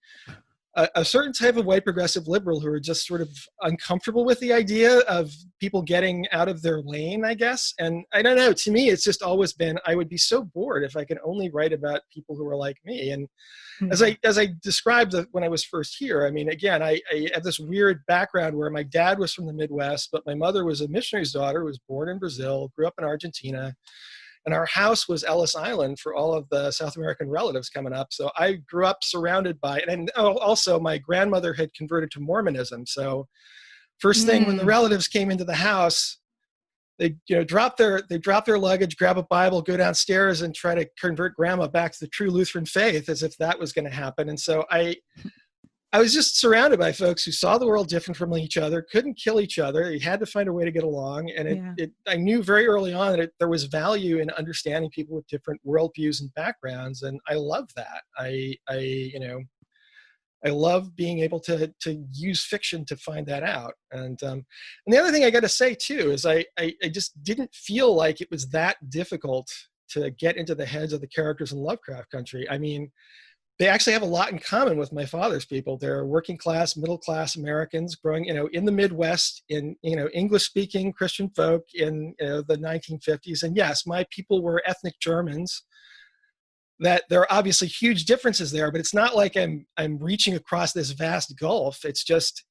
a certain type of white progressive liberal who are just sort of uncomfortable with the idea of people getting out of their lane, I guess. And I don't know, to me, it's just always been, I would be so bored if I could only write about people who are like me. And as I described when I was first here, I mean, again, I have this weird background where my dad was from the Midwest, but my mother was a missionary's daughter, was born in Brazil, grew up in Argentina. And our house was Ellis Island for all of the South American relatives coming up. So I grew up surrounded by it. And also my grandmother had converted to Mormonism. So first thing when the relatives came into the house, they drop their luggage, grab a Bible, go downstairs and try to convert grandma back to the true Lutheran faith, as if that was going to happen. And so I was just surrounded by folks who saw the world different from each other, couldn't kill each other. You had to find a way to get along. And I knew very early on that there was value in understanding people with different worldviews and backgrounds. And I love that. I love being able to use fiction to find that out. And the other thing I got to say too, is I just didn't feel like it was that difficult to get into the heads of the characters in Lovecraft Country. I mean, they actually have a lot in common with my father's people. They're working class, middle class Americans growing, in the Midwest, in, English speaking Christian folk in the 1950s. And yes, my people were ethnic Germans. That there are obviously huge differences there, but it's not like I'm reaching across this vast gulf. It's just,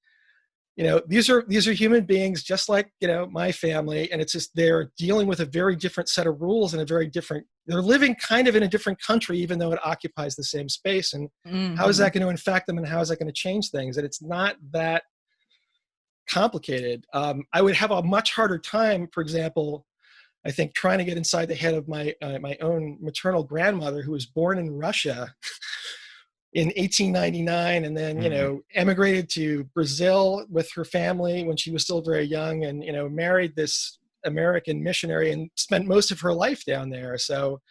these are human beings just like, my family. And it's just, they're dealing with a very different set of rules and they're living kind of in a different country, even though it occupies the same space. And how is that going to infect them, and how is that going to change things? And it's not that complicated. I would have a much harder time, for example, I think, trying to get inside the head of my own maternal grandmother, who was born in Russia in 1899, and then emigrated to Brazil with her family when she was still very young, and married this American missionary and spent most of her life down there. So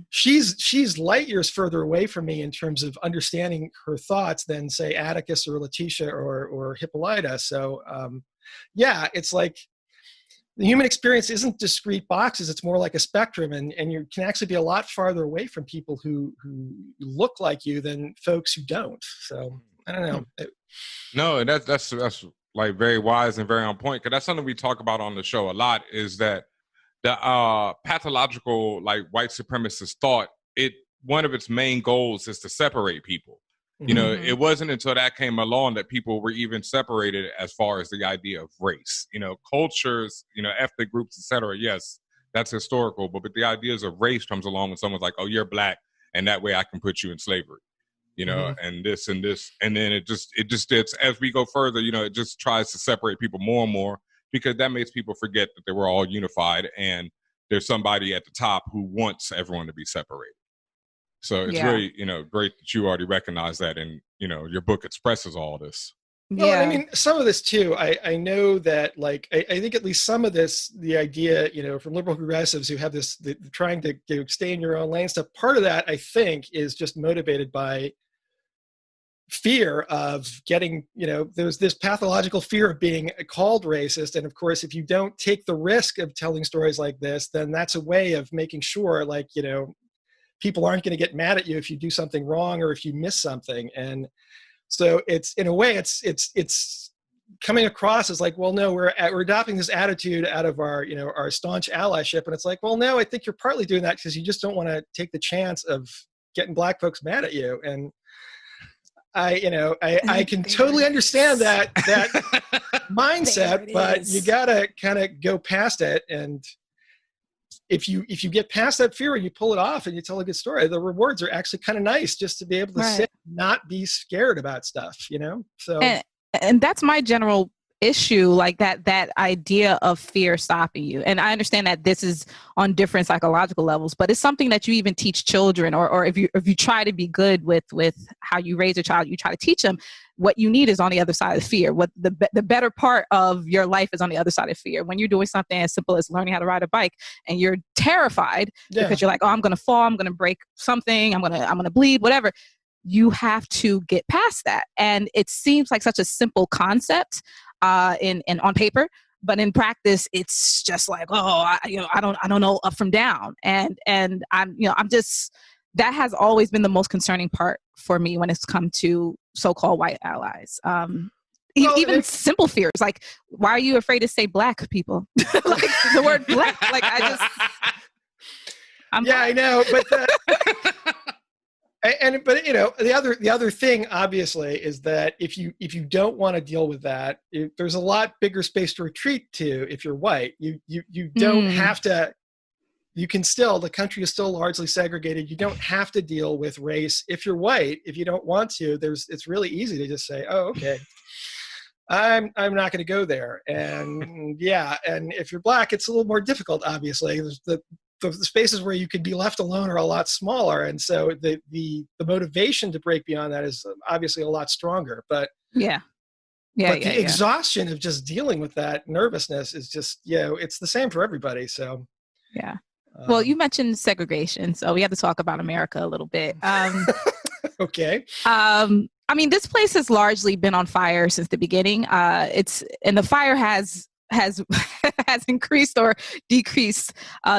she's light years further away from me in terms of understanding her thoughts than, say, Atticus or Leticia or Hippolyta. So it's like the human experience isn't discrete boxes. It's more like a spectrum, and you can actually be a lot farther away from people who look like you than folks who don't. So I don't know. No, that's like very wise and very on point, because that's something we talk about on the show a lot, is that the pathological, like, white supremacist thought, one of its main goals is to separate people. It wasn't until that came along that people were even separated as far as the idea of race. Cultures, ethnic groups, etc. Yes, that's historical, but the ideas of race comes along when someone's like, oh, you're Black, and that way I can put you in slavery. And this, and then it just as we go further, it just tries to separate people more and more, because that makes people forget that they were all unified, and there's somebody at the top who wants everyone to be separated. So it's really, great that you already recognize that, and your book expresses all this. Well, and I mean, some of this too, I know that, like, I think at least some of this, the idea, from liberal progressives who have this, trying to stay in your own lane stuff, part of that, I think, is just motivated by fear of getting, there's this pathological fear of being called racist. And of course, if you don't take the risk of telling stories like this, then that's a way of making sure, like, people aren't going to get mad at you if you do something wrong or if you miss something. And so it's, in a way, it's coming across as like, well, no, we're adopting this attitude out of our, our staunch allyship. And it's like, well, no, I think you're partly doing that because you just don't want to take the chance of getting black folks mad at you. And I can totally understand that mindset, but you gotta kind of go past it. And if you get past that fear and you pull it off and you tell a good story, the rewards are actually kind of nice, just to be able to sit and not be scared about stuff, So and that's my general issue, like that idea of fear stopping you. And I understand that this is on different psychological levels, but it's something that you even teach children, or if you try to be good with how you raise a child, you try to teach them what you need is on the other side of fear. What the better part of your life is on the other side of fear. When you're doing something as simple as learning how to ride a bike and you're terrified because you're like, oh, I'm going to fall, I'm going to break something, I'm going to bleed, whatever. You have to get past that. And it seems like such a simple concept in on paper, but in practice, it's just like, oh, I don't know up from down. And I'm just, that has always been the most concerning part for me when it's come to so-called white allies. Even simple fears, like, why are you afraid to say black people? Like the word black, like I know, but the other thing obviously is that if you don't want to deal with that, there's a lot bigger space to retreat to if you're white. You don't have to. You can still, the country is still largely segregated. You don't have to deal with race if you're white. If you don't want to, it's really easy to just say, oh, okay, I'm not going to go there. And and if you're black, it's a little more difficult. Obviously, the spaces where you could be left alone are a lot smaller, and so the motivation to break beyond that is obviously a lot stronger. But the exhaustion of just dealing with that nervousness is just, it's the same for everybody. So well, you mentioned segregation, so we have to talk about America a little bit. Okay. I mean, this place has largely been on fire since the beginning. And the fire has increased or decreased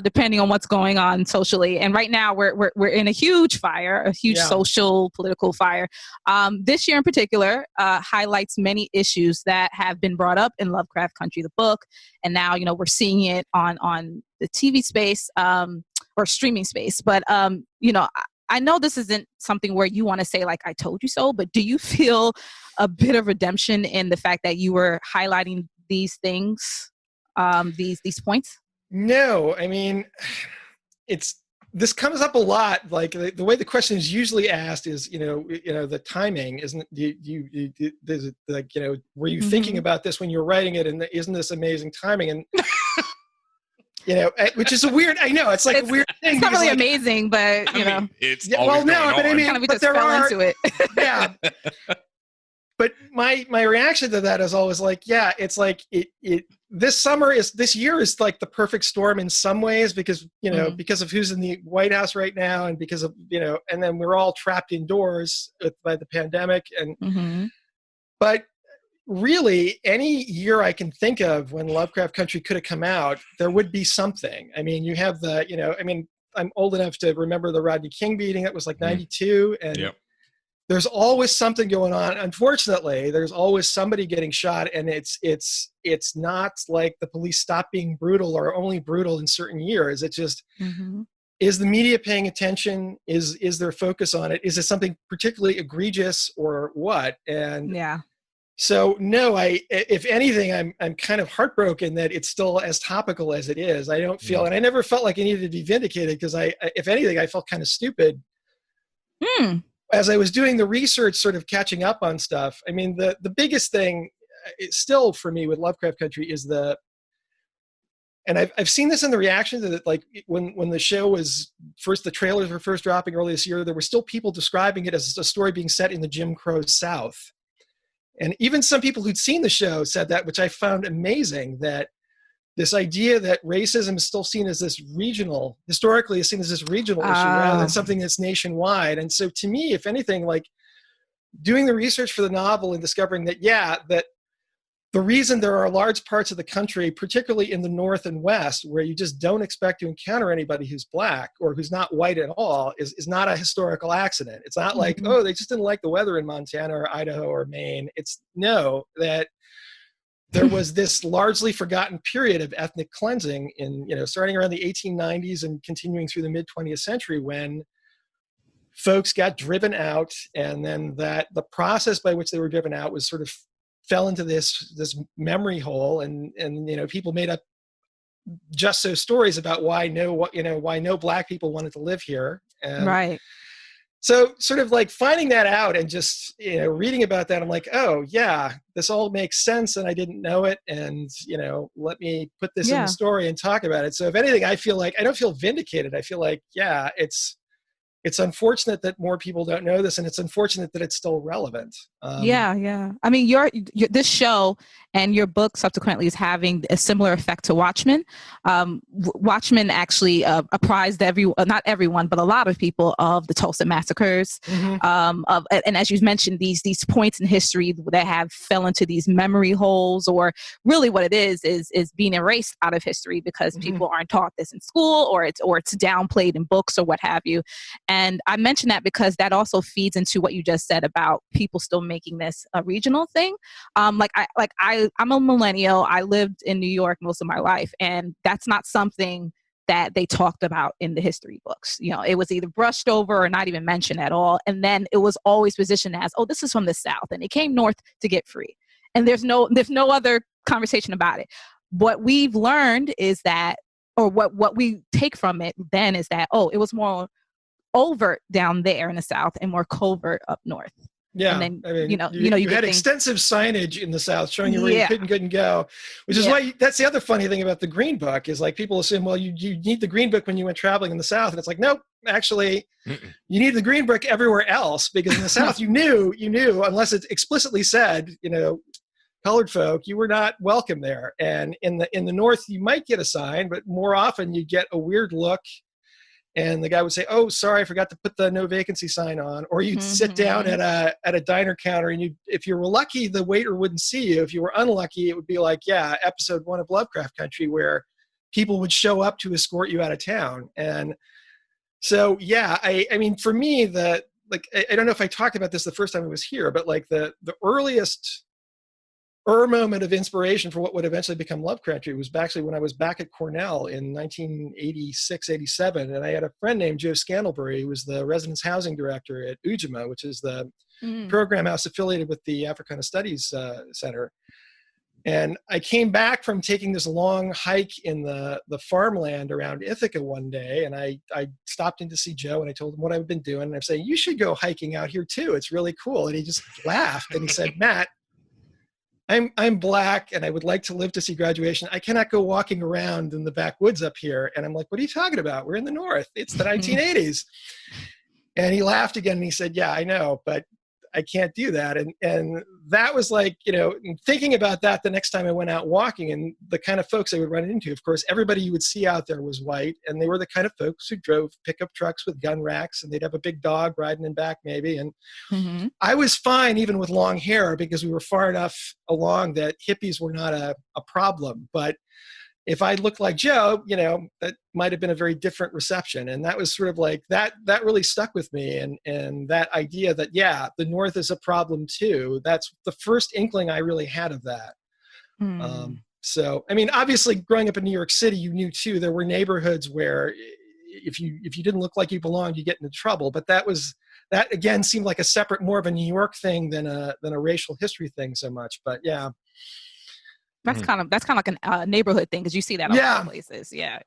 depending on what's going on socially. And right now we're in a huge fire, a huge social, political fire. This year in particular highlights many issues that have been brought up in Lovecraft Country, the book. And now, we're seeing it on the TV space or streaming space. But, I know this isn't something where you want to say, like, I told you so, but do you feel a bit of redemption in the fact that you were highlighting these things, these points? No, I mean, this comes up a lot. Like the way the question is usually asked is, the timing isn't. Were you thinking about this when you were writing it? And isn't this amazing timing? And which is a weird. I know it's like a weird thing. It's not really amazing, but it's well, no, but I mean, kind of, we but just there fell into it. Yeah. But my reaction to that is always like, it's like this year is like the perfect storm in some ways because, because of who's in the White House right now and because of, and then we're all trapped indoors by the pandemic. And, but really any year I can think of when Lovecraft Country could have come out, there would be something. I mean, you have I'm old enough to remember the Rodney King beating. That was like 92. And there's always something going on. Unfortunately, there's always somebody getting shot, and it's not like the police stop being brutal or only brutal in certain years. It's just, is the media paying attention? Is there focus on it? Is it something particularly egregious or what? And so no, if anything, I'm kind of heartbroken that it's still as topical as it is. I don't feel, and I never felt like I needed to be vindicated because if anything, I felt kind of stupid. As I was doing the research, sort of catching up on stuff, I mean, the biggest thing still for me with Lovecraft Country is and I've seen this in the reactions that, like, when the show was the trailers were first dropping early this year, there were still people describing it as a story being set in the Jim Crow South. And even some people who'd seen the show said that, which I found amazing, that this idea that racism is still seen as this regional, historically is seen as this regional issue rather than something that's nationwide. And so to me, if anything, like doing the research for the novel and discovering that, that the reason there are large parts of the country, particularly in the North and West, where you just don't expect to encounter anybody who's black or who's not white at all is not a historical accident. It's not like, oh, they just didn't like the weather in Montana or Idaho or Maine. It's that there was this largely forgotten period of ethnic cleansing in, starting around the 1890s and continuing through the mid 20th century when folks got driven out, and then that the process by which they were driven out was sort of fell into this memory hole, and people made up just so stories about why no black people wanted to live here. And right. So sort of like finding that out and just reading about that, I'm like, oh yeah, this all makes sense, and I didn't know it, and let me put this in the story and talk about it. So if anything, I feel like I don't feel vindicated. I feel like it's unfortunate that more people don't know this, and it's unfortunate that it's still relevant. Yeah. I mean, your this show and your book subsequently is having a similar effect to Watchmen. Watchmen actually apprised not everyone, but a lot of people of the Tulsa massacres. And as you mentioned, these points in history that have fell into these memory holes, or really what it is being erased out of history because people aren't taught this in school, or it's downplayed in books or what have you. And I mention that because that also feeds into what you just said about people still making this a regional thing. I'm a millennial. I lived in New York most of my life, and that's not something that they talked about in the history books. It was either brushed over or not even mentioned at all. And then it was always positioned as, oh, this is from the South, and it came north to get free. And there's no other conversation about it. What we've learned is that, or what we take from it then is that, oh, it was more overt down there in the South and more covert up north. Yeah, and then, I mean, you had extensive signage in the South showing you where you couldn't go, which is why that's the other funny thing about the Green Book is like people assume, well, you need the Green Book when you went traveling in the South, and it's like, nope, actually, you need the Green Book everywhere else, because in the South you knew unless it explicitly said, colored folk, you were not welcome there, and in the North you might get a sign, but more often you get a weird look. And the guy would say, oh, sorry, I forgot to put the no vacancy sign on. Or you'd sit down at a diner counter, and if you were lucky, the waiter wouldn't see you. If you were unlucky, it would be like, episode 1 of Lovecraft Country, where people would show up to escort you out of town. And so, I mean, for me, I don't know if I talked about this the first time I was here, but like the earliest moment of inspiration for what would eventually become Love Country was actually when I was back at Cornell in 1986, 87. And I had a friend named Joe Scandalbury, who was the residence housing director at Ujima, which is the program house affiliated with the Africana Studies Center. And I came back from taking this long hike in the farmland around Ithaca one day, and I stopped in to see Joe, and I told him what I've been doing. And I'm saying, you should go hiking out here too. It's really cool. And he just laughed, and he said, Matt, I'm black, and I would like to live to see graduation. I cannot go walking around in the backwoods up here. And I'm like, what are you talking about? We're in the North. It's the 1980s. And he laughed again, and he said, yeah, I know, but I can't do that. And that was like, thinking about that the next time I went out walking, and the kind of folks I would run into, of course, everybody you would see out there was white, and they were the kind of folks who drove pickup trucks with gun racks, and they'd have a big dog riding in back maybe. And I was fine even with long hair, because we were far enough along that hippies were not a problem. But if I looked like Joe, that might have been a very different reception. And that was sort of like, that really stuck with me. And that idea that, the North is a problem too. That's the first inkling I really had of that. So, I mean, obviously growing up in New York City, you knew too, there were neighborhoods where if you didn't look like you belonged, you get into trouble. But that again seemed like a separate, more of a New York thing than a racial history thing so much. But yeah. That's kind of like a neighborhood thing, because you see that a lot of places. Yeah.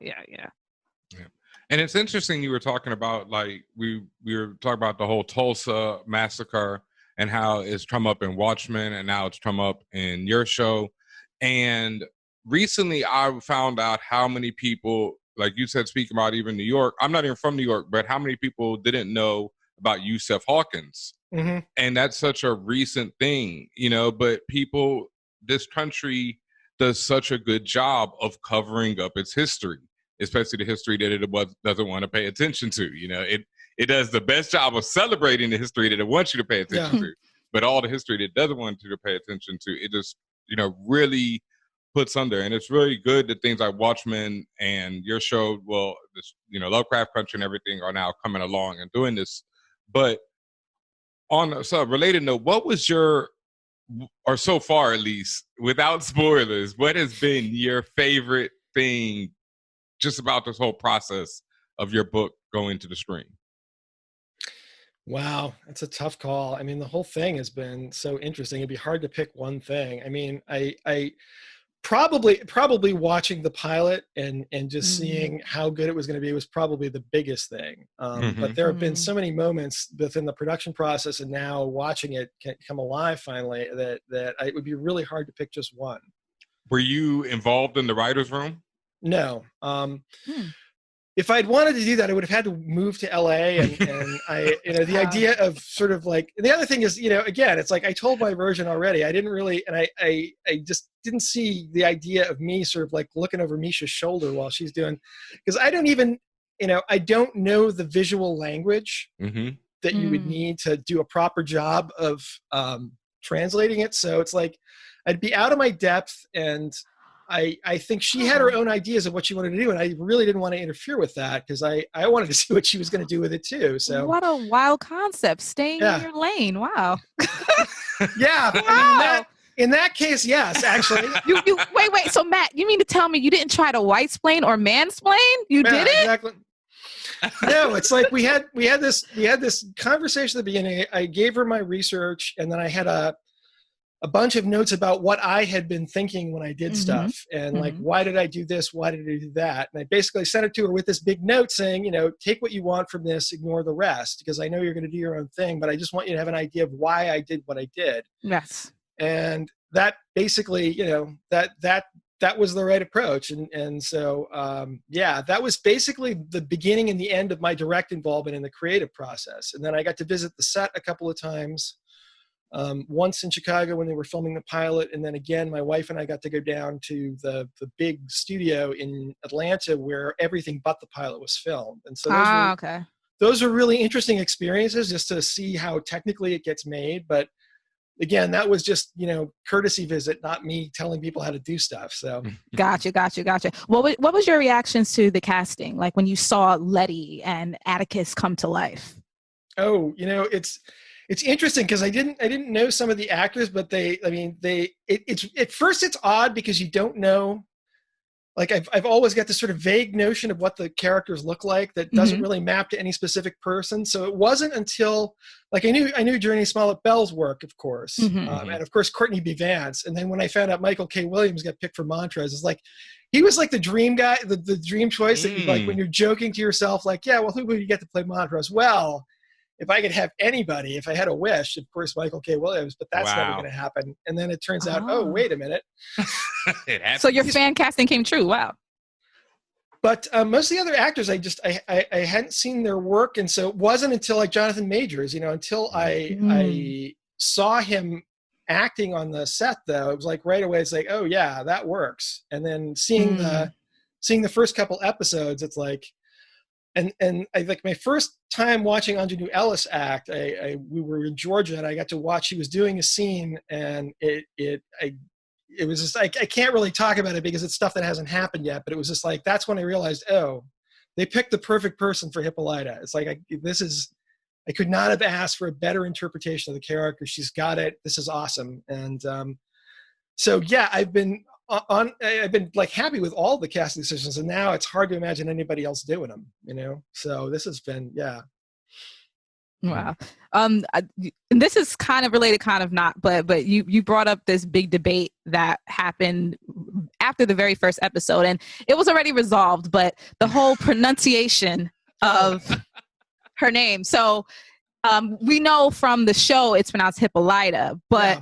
And it's interesting you were talking about, like, we were talking about the whole Tulsa massacre and how it's come up in Watchmen, and now it's come up in your show. And recently I found out how many people, like you said, speaking about even New York, I'm not even from New York, but how many people didn't know about Yusef Hawkins And that's such a recent thing, you know, but this country does such a good job of covering up its history, especially the history that it doesn't want to pay attention to. You know, it does the best job of celebrating the history that it wants you to pay attention to, but all the history that it doesn't want you to pay attention to, it just, you know, really puts under. And it's really good that things like Watchmen and your show, well, this, you know, Lovecraft Country and everything are now coming along and doing this. But on a related note, what was your, or so far at least, without spoilers, what has been your favorite thing just about this whole process of your book going to the screen? Wow, that's a tough call. I mean, the whole thing has been so interesting. It'd be hard to pick one thing. I mean, I probably watching the pilot and just seeing how good it was going to be was probably the biggest thing. But there have been so many moments within the production process and now watching it come alive finally that it would be really hard to pick just one. Were you involved in the writer's room? No. If I'd wanted to do that, I would have had to move to LA and I, you know, the idea of sort of like, and the other thing is, you know, again, it's like I told my version already. I didn't really, and I just didn't see the idea of me sort of like looking over Misha's shoulder while she's doing, because I don't even, you know, I don't know the visual language that you would need to do a proper job of translating it. So it's like, I'd be out of my depth, and I think she had her own ideas of what she wanted to do, and I really didn't want to interfere with that because I wanted to see what she was going to do with it too. So what a wild concept, staying in your lane. Wow. Yeah. Wow. I mean, in that case, yes, actually. you wait. So Matt, you mean to tell me you didn't try to white-splain or mansplain? You did it? Exactly. No, it's like we had this conversation at the beginning. I gave her my research, and then I had a bunch of notes about what I had been thinking when I did stuff, and like, why did I do this? Why did I do that? And I basically sent it to her with this big note saying, you know, take what you want from this, ignore the rest, because I know you're going to do your own thing, but I just want you to have an idea of why I did what I did. Yes. And that basically, you know, that was the right approach. And so, yeah, that was basically the beginning and the end of my direct involvement in the creative process. And then I got to visit the set a couple of times. Once in Chicago when they were filming the pilot, and then again, my wife and I got to go down to the big studio in Atlanta where everything but the pilot was filmed. And so those were really interesting experiences just to see how technically it gets made. But again, that was just, you know, courtesy visit, not me telling people how to do stuff. So Gotcha. What was your reactions to the casting? Like when you saw Letty and Atticus come to life? Oh, you know, it's interesting because I didn't know some of the actors, but it's at first it's odd because you don't know. Like I've always got this sort of vague notion of what the characters look like that doesn't really map to any specific person. So it wasn't until like I knew Journey Smollett-Bell's work, of course, and of course Courtney B. Vance. And then when I found out Michael K. Williams got picked for Montrose, it's like he was like the dream guy, the dream choice that you, like when you're joking to yourself, like, yeah, well, who would you get to play Montrose? Well, if I could have anybody, if I had a wish, of course, Michael K. Williams, but that's never going to happen. And then it turns out, oh, wait a minute. So your fan casting came true. Wow. But most of the other actors, I hadn't seen their work. And so it wasn't until like Jonathan Majors, you know, until I saw him acting on the set, though, it was like right away, it's like, oh yeah, that works. And then seeing the first couple episodes, it's like, and I like my first time watching Anjanou Ellis act, we were in Georgia and I got to watch, he was doing a scene and it was just like, I can't really talk about it because it's stuff that hasn't happened yet, but it was just like, that's when I realized, oh, they picked the perfect person for Hippolyta. It's like, I could not have asked for a better interpretation of the character. She's got it. This is awesome. And so, yeah, I've been like happy with all the casting decisions, and now it's hard to imagine anybody else doing them, you know? So this has been, yeah. Wow. And this is kind of related, kind of not, but you brought up this big debate that happened after the very first episode, and it was already resolved, but the whole pronunciation of her name. So we know from the show it's pronounced Hippolyta, but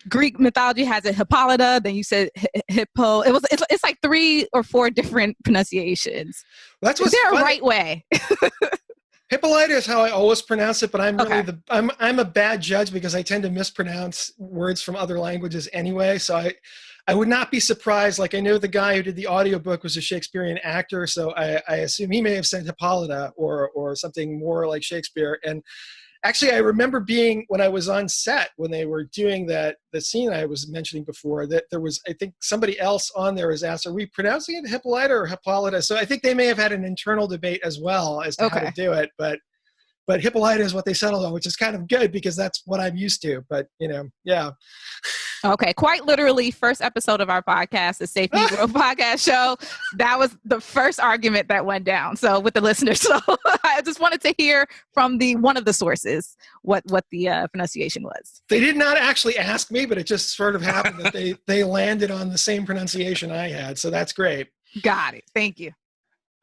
Greek mythology has it Hippolyta, then you said hippo. It's like 3 or 4 different pronunciations. Is there a right way? Hippolyta is how I always pronounce it, but I'm really I'm a bad judge because I tend to mispronounce words from other languages anyway. So I would not be surprised. Like, I know the guy who did the audiobook was a Shakespearean actor, so I assume he may have said Hippolyta or something more like Shakespeare. And actually, I remember being, when I was on set, when they were doing the scene I was mentioning before, that there was, I think somebody else on there was asked, are we pronouncing it Hippolyta or Hippolyta? So I think they may have had an internal debate as well as to how to do it. But Hippolyta is what they settled on, which is kind of good because that's what I'm used to. But, yeah. Okay, quite literally, first episode of our podcast, the Safe New Growth podcast show, that was the first argument that went down. So with the listeners, so I just wanted to hear from one of the sources what the pronunciation was. They did not actually ask me, but it just sort of happened that they landed on the same pronunciation I had. So that's great. Got it. Thank you.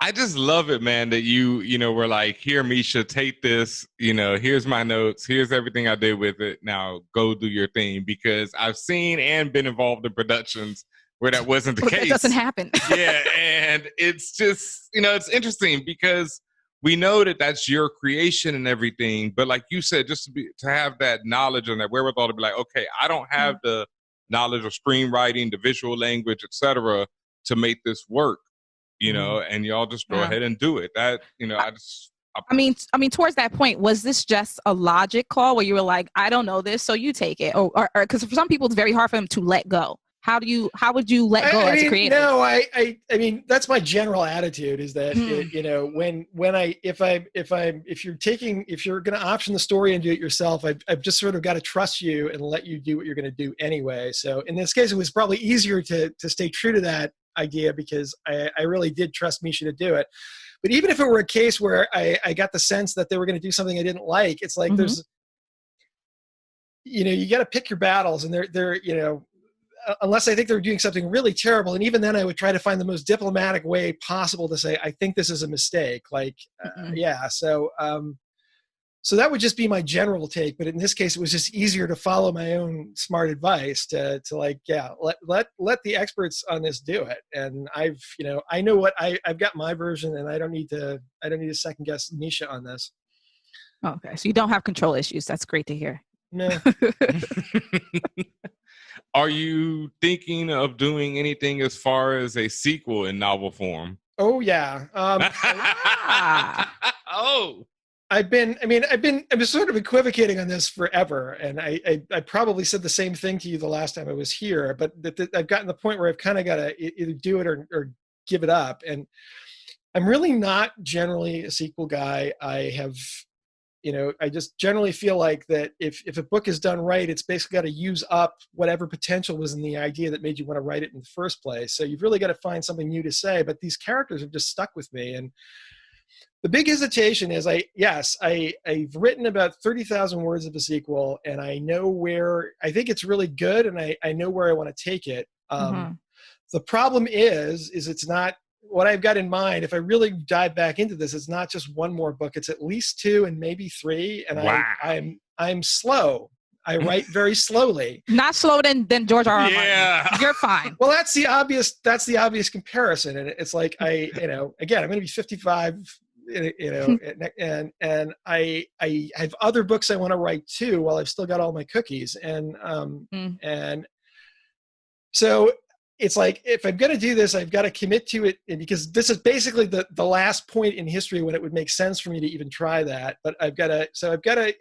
I just love it, man, that you were like, here, Misha, take this, here's my notes, here's everything I did with it. Now go do your thing, because I've seen and been involved in productions where that wasn't the case. It doesn't happen. Yeah. And it's just, it's interesting because we know that that's your creation and everything. But like you said, just to have that knowledge and that wherewithal to be like, okay, I don't have the knowledge of screenwriting, the visual language, etc., to make this work. And y'all just go ahead and do it. That, I mean, towards that point, was this just a logic call where you were like, I don't know this, so you take it? Or because for some people, it's very hard for them to let go. How would you let go as a creator? No, I mean, that's my general attitude is that, if you're going to option the story and do it yourself, I've just sort of got to trust you and let you do what you're going to do anyway. So in this case, it was probably easier to stay true to that idea because I really did trust Misha to do it. But even if it were a case where I got the sense that they were going to do something I didn't like, it's like there's, you got to pick your battles, and they're unless I think they're doing something really terrible, and even then I would try to find the most diplomatic way possible to say, I think this is a mistake. Like, so that would just be my general take. But in this case, it was just easier to follow my own smart advice to let the experts on this do it. And I know what I've got my version, and I don't need to second guess Misha on this. Okay. So you don't have control issues. That's great to hear. No. Are you thinking of doing anything as far as a sequel in novel form? Oh yeah. I've been sort of equivocating on this forever, and I probably said the same thing to you the last time I was here, but I've gotten to the point where I've kind of got to either do it or give it up. And I'm really not generally a sequel guy. I just generally feel like that if a book is done right, it's basically got to use up whatever potential was in the idea that made you want to write it in the first place. So you've really got to find something new to say, but these characters have just stuck with me. And the big hesitation is I've written about 30,000 words of a sequel, and I know where I think it's really good, and I know where I want to take it. The problem is it's not what I've got in mind. If I really dive back into this, it's not just one more book. It's at least 2 and maybe 3. And I'm slow. I write very slowly. Not slower than George R. R. Martin. You're fine. Well, that's the obvious comparison. And it's like, again, I'm going to be 55, and I have other books I want to write too, while I've still got all my cookies. And so it's like, if I'm going to do this, I've got to commit to it, because this is basically the last point in history when it would make sense for me to even try that. But I've got to,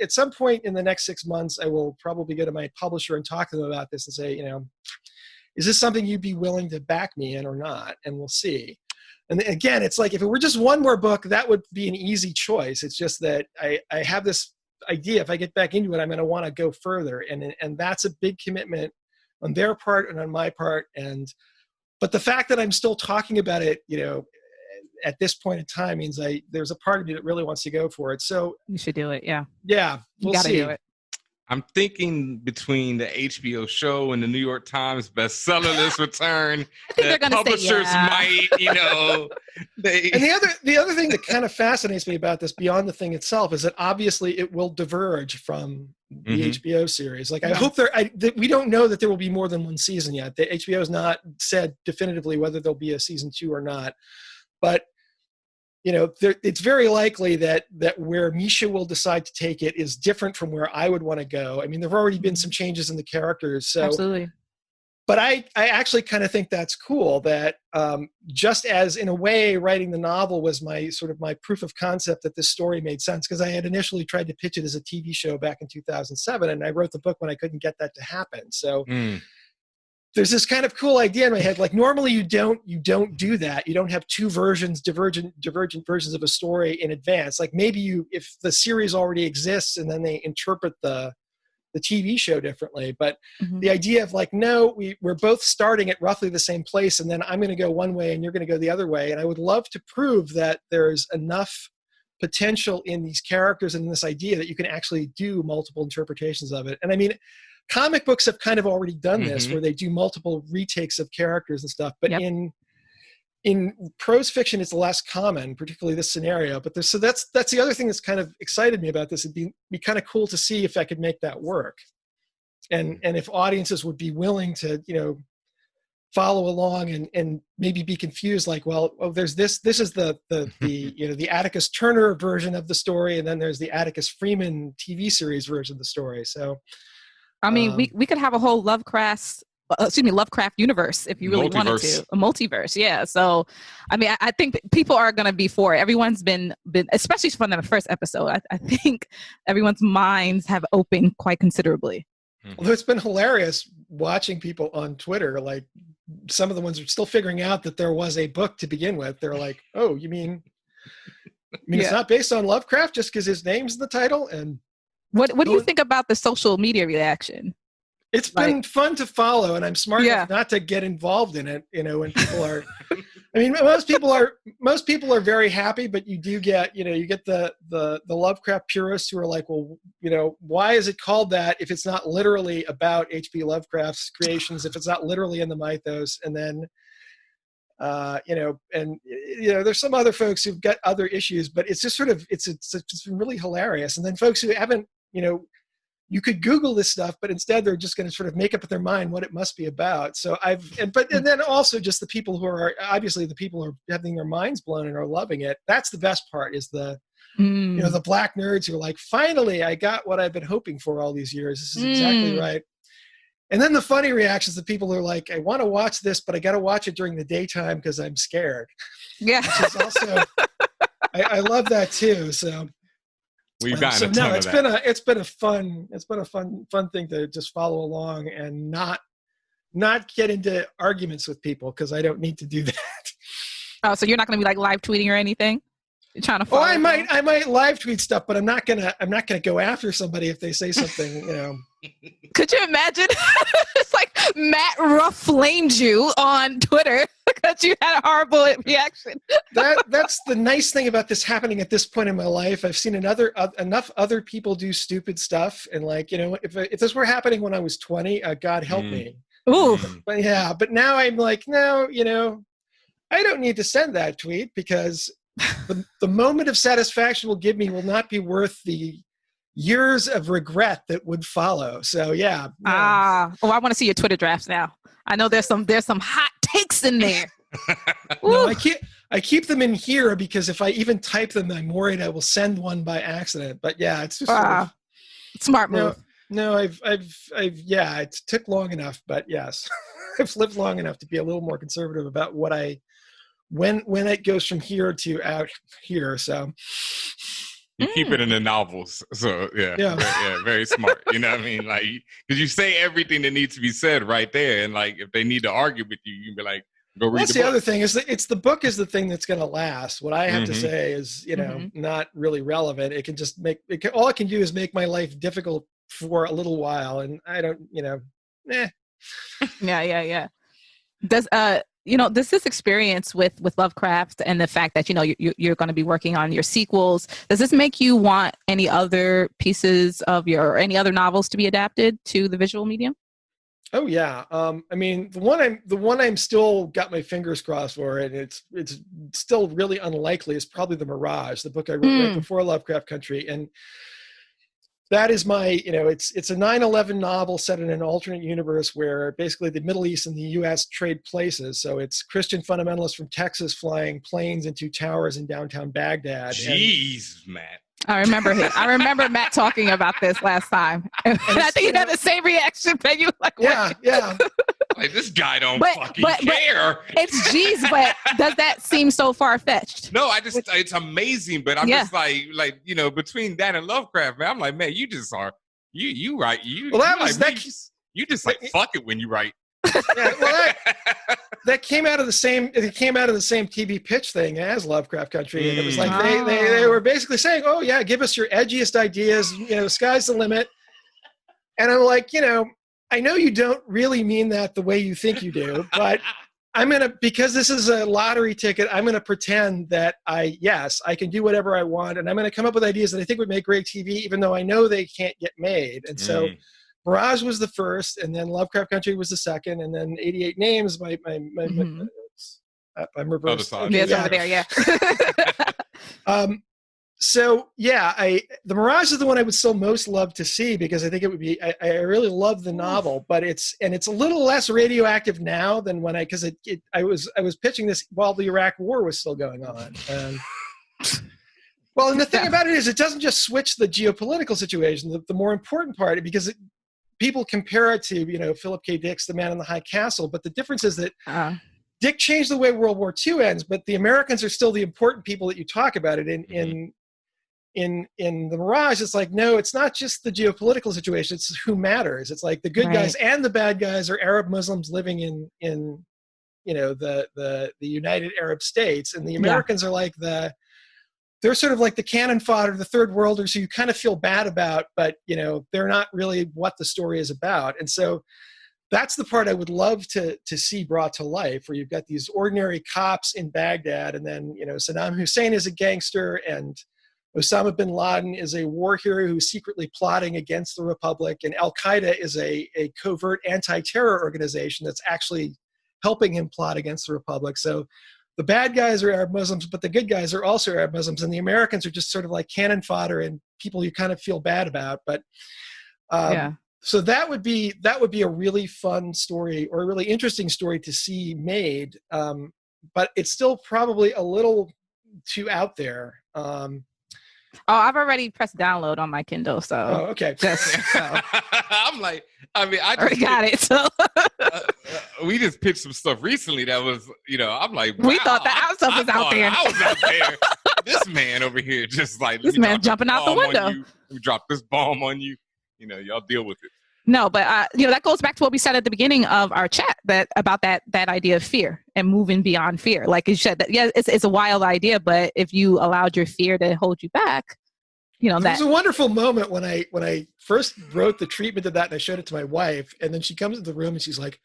at some point in the next 6 months, I will probably go to my publisher and talk to them about this and say, is this something you'd be willing to back me in or not? And we'll see. And again, it's like, if it were just one more book, that would be an easy choice. It's just that I have this idea, if I get back into it, I'm going to want to go further. And that's a big commitment on their part and on my part. But the fact that I'm still talking about it, at this point in time, means there's a part of me that really wants to go for it. So you should do it. Yeah. Yeah. We'll gotta see. do it. I'm thinking between the HBO show and the New York Times bestseller list return, that publishers might, they. And the other thing that kind of fascinates me about this, beyond the thing itself, is that obviously it will diverge from the HBO series. Like, I hope we don't know that there will be more than one season yet. The HBO has not said definitively whether there'll be a season 2 or not. But it's very likely that where Misha will decide to take it is different from where I would want to go. I mean, there've already been some changes in the characters, so Absolutely. But I actually kind of think that's cool that just as in a way writing the novel was my proof of concept that this story made sense, because I had initially tried to pitch it as a TV show back in 2007, and I wrote the book when I couldn't get that to happen. So there's this kind of cool idea in my head. Like normally you don't do that. You don't have two divergent versions of a story in advance. Like maybe if the series already exists and then they interpret the TV show differently, but the idea of like, no, we're both starting at roughly the same place, and then I'm going to go one way and you're going to go the other way. And I would love to prove that there's enough potential in these characters and in this idea that you can actually do multiple interpretations of it. And I mean, comic books have kind of already done this, where they do multiple retakes of characters and stuff, but in prose fiction, it's less common, particularly this scenario. But so that's the other thing that's kind of excited me about this. It'd be kind of cool to see if I could make that work, and if audiences would be willing to follow along and maybe be confused, like, well, there's this is the the Atticus Turner version of the story, and then there's the Atticus Freeman TV series version of the story. So I mean, we could have a whole Lovecraft universe if you really wanted to. A multiverse, yeah. So, I mean, I think people are going to be for it. Everyone's been especially from the first episode. I think everyone's minds have opened quite considerably. Although it's been hilarious watching people on Twitter, like some of the ones are still figuring out that there was a book to begin with. They're like, oh, you mean it's not based on Lovecraft just because his name's in the title? And what do you think about the social media reaction? It's been fun to follow, and I'm smart enough not to get involved in it. When people are, I mean, most people are very happy, but you do get, you get the Lovecraft purists who are like, well, why is it called that if it's not literally about H.P. Lovecraft's creations, if it's not literally in the mythos, and then, there's some other folks who've got other issues, but it's just it's been really hilarious. And then folks who haven't, you could Google this stuff, but instead they're just going to sort of make up in their mind what it must be about. So and then also just the people who are obviously the people who are having their minds blown and are loving it. That's the best part, is the black nerds who are like, finally, I got what I've been hoping for all these years. This is exactly right. And then the funny reactions, the people who are like, I want to watch this, but I got to watch it during the daytime because I'm scared. Yeah. Which is also, I love that too. So. We've gotten a ton of that. It's been a fun thing to just follow along and not get into arguments with people, because I don't need to do that. Oh, so you're not going to be like live tweeting or anything? You're trying to follow I might live tweet stuff, but I'm not gonna go after somebody if they say something. Could you imagine? It's like Matt Ruff flamed you on Twitter because you had a horrible reaction. That's the nice thing about this happening at this point in my life. I've seen enough other people do stupid stuff, and if this were happening when I was 20, God help me. Ooh. But now I'm like, no, I don't need to send that tweet, because the moment of satisfaction will not be worth the years of regret that would follow. So yeah. I want to see your Twitter drafts now. I know there's some hot takes in there. No, I keep them in here, because if I even type them, I'm worried I will send one by accident. But yeah, it's just smart move. No, it took long enough, but yes, I've lived long enough to be a little more conservative about what when it goes from here to out here. So you keep it in the novels. So yeah, very smart. You know what I mean? Like, because you say everything that needs to be said right there, and like if they need to argue with you, you can be like, go read. That's the other thing, is that the book is the thing that's going to last. What I have to say is, not really relevant. It can just all it can do is make my life difficult for a little while, and I don't, Yeah. Does this experience with Lovecraft and the fact that you're going to be working on your sequels, does this make you want any other pieces of any other novels to be adapted to the visual medium? Oh yeah. I mean, the one I'm still got my fingers crossed for, and it's still really unlikely, is probably The Mirage, the book I wrote right before Lovecraft Country. And that is my, it's a 9/11 novel set in an alternate universe where basically the Middle East and the U.S. trade places. So it's Christian fundamentalists from Texas flying planes into towers in downtown Baghdad. Jeez, Matt. I remember Matt talking about this last time, and I think he had the same reaction. But you like, yeah. Like, this guy don't fucking care. It's geez, but does that seem so far fetched? No, it's amazing, but I'm just like between that and Lovecraft, man, I'm like, man, you just are you right. You just like fuck it when you write. Yeah, well, that came out of the same. It came out of the same TV pitch thing as Lovecraft Country, and it was like they were basically saying, "Oh yeah, give us your edgiest ideas. Sky's the limit." And I'm like, I know you don't really mean that the way you think you do, but because this is a lottery ticket, I'm gonna pretend that I can do whatever I want, and I'm gonna come up with ideas that I think would make great TV, even though I know they can't get made. And so. Mirage was the first, and then Lovecraft Country was the second, and then 88 Names. I'm reversed. Okay, over there, yeah. The Mirage is the one I would still most love to see because I think it would be. I really love the novel, but it's a little less radioactive now than when I was pitching this while the Iraq War was still going on. Well, and the thing about it is, it doesn't just switch the geopolitical situation. The more important part, because people compare it to, Philip K. Dick's The Man in the High Castle, but the difference is that Dick changed the way World War II ends, but the Americans are still the important people that you talk about it in the Mirage. It's like, no, it's not just the geopolitical situation; it's who matters. It's like the good guys and the bad guys are Arab Muslims living in the United Arab States, and the Americans are like they're sort of like the cannon fodder, the third worlders who you kind of feel bad about, but they're not really what the story is about. And so that's the part I would love to see brought to life, where you've got these ordinary cops in Baghdad, and then Saddam Hussein is a gangster, and Osama bin Laden is a war hero who's secretly plotting against the Republic, and Al Qaeda is a covert anti-terror organization that's actually helping him plot against the Republic. So the bad guys are Arab Muslims, but the good guys are also Arab Muslims, and the Americans are just sort of like cannon fodder and people you kind of feel bad about. But so that would be a really fun story, or a really interesting story to see made. But it's still probably a little too out there. I've already pressed download on my Kindle, so okay. I'm like, I already got it. So we just pitched some stuff recently that was, I'm like, wow, we thought the stuff was out there. I was out there. This man over here, just like this man jumping out the window. We dropped this bomb on you. Y'all deal with it. No, but that goes back to what we said at the beginning of our chat about that idea of fear and moving beyond fear. Like you said, it's a wild idea, but if you allowed your fear to hold you back, It was a wonderful moment when I first wrote the treatment of that, and I showed it to my wife, and then she comes into the room and she's like,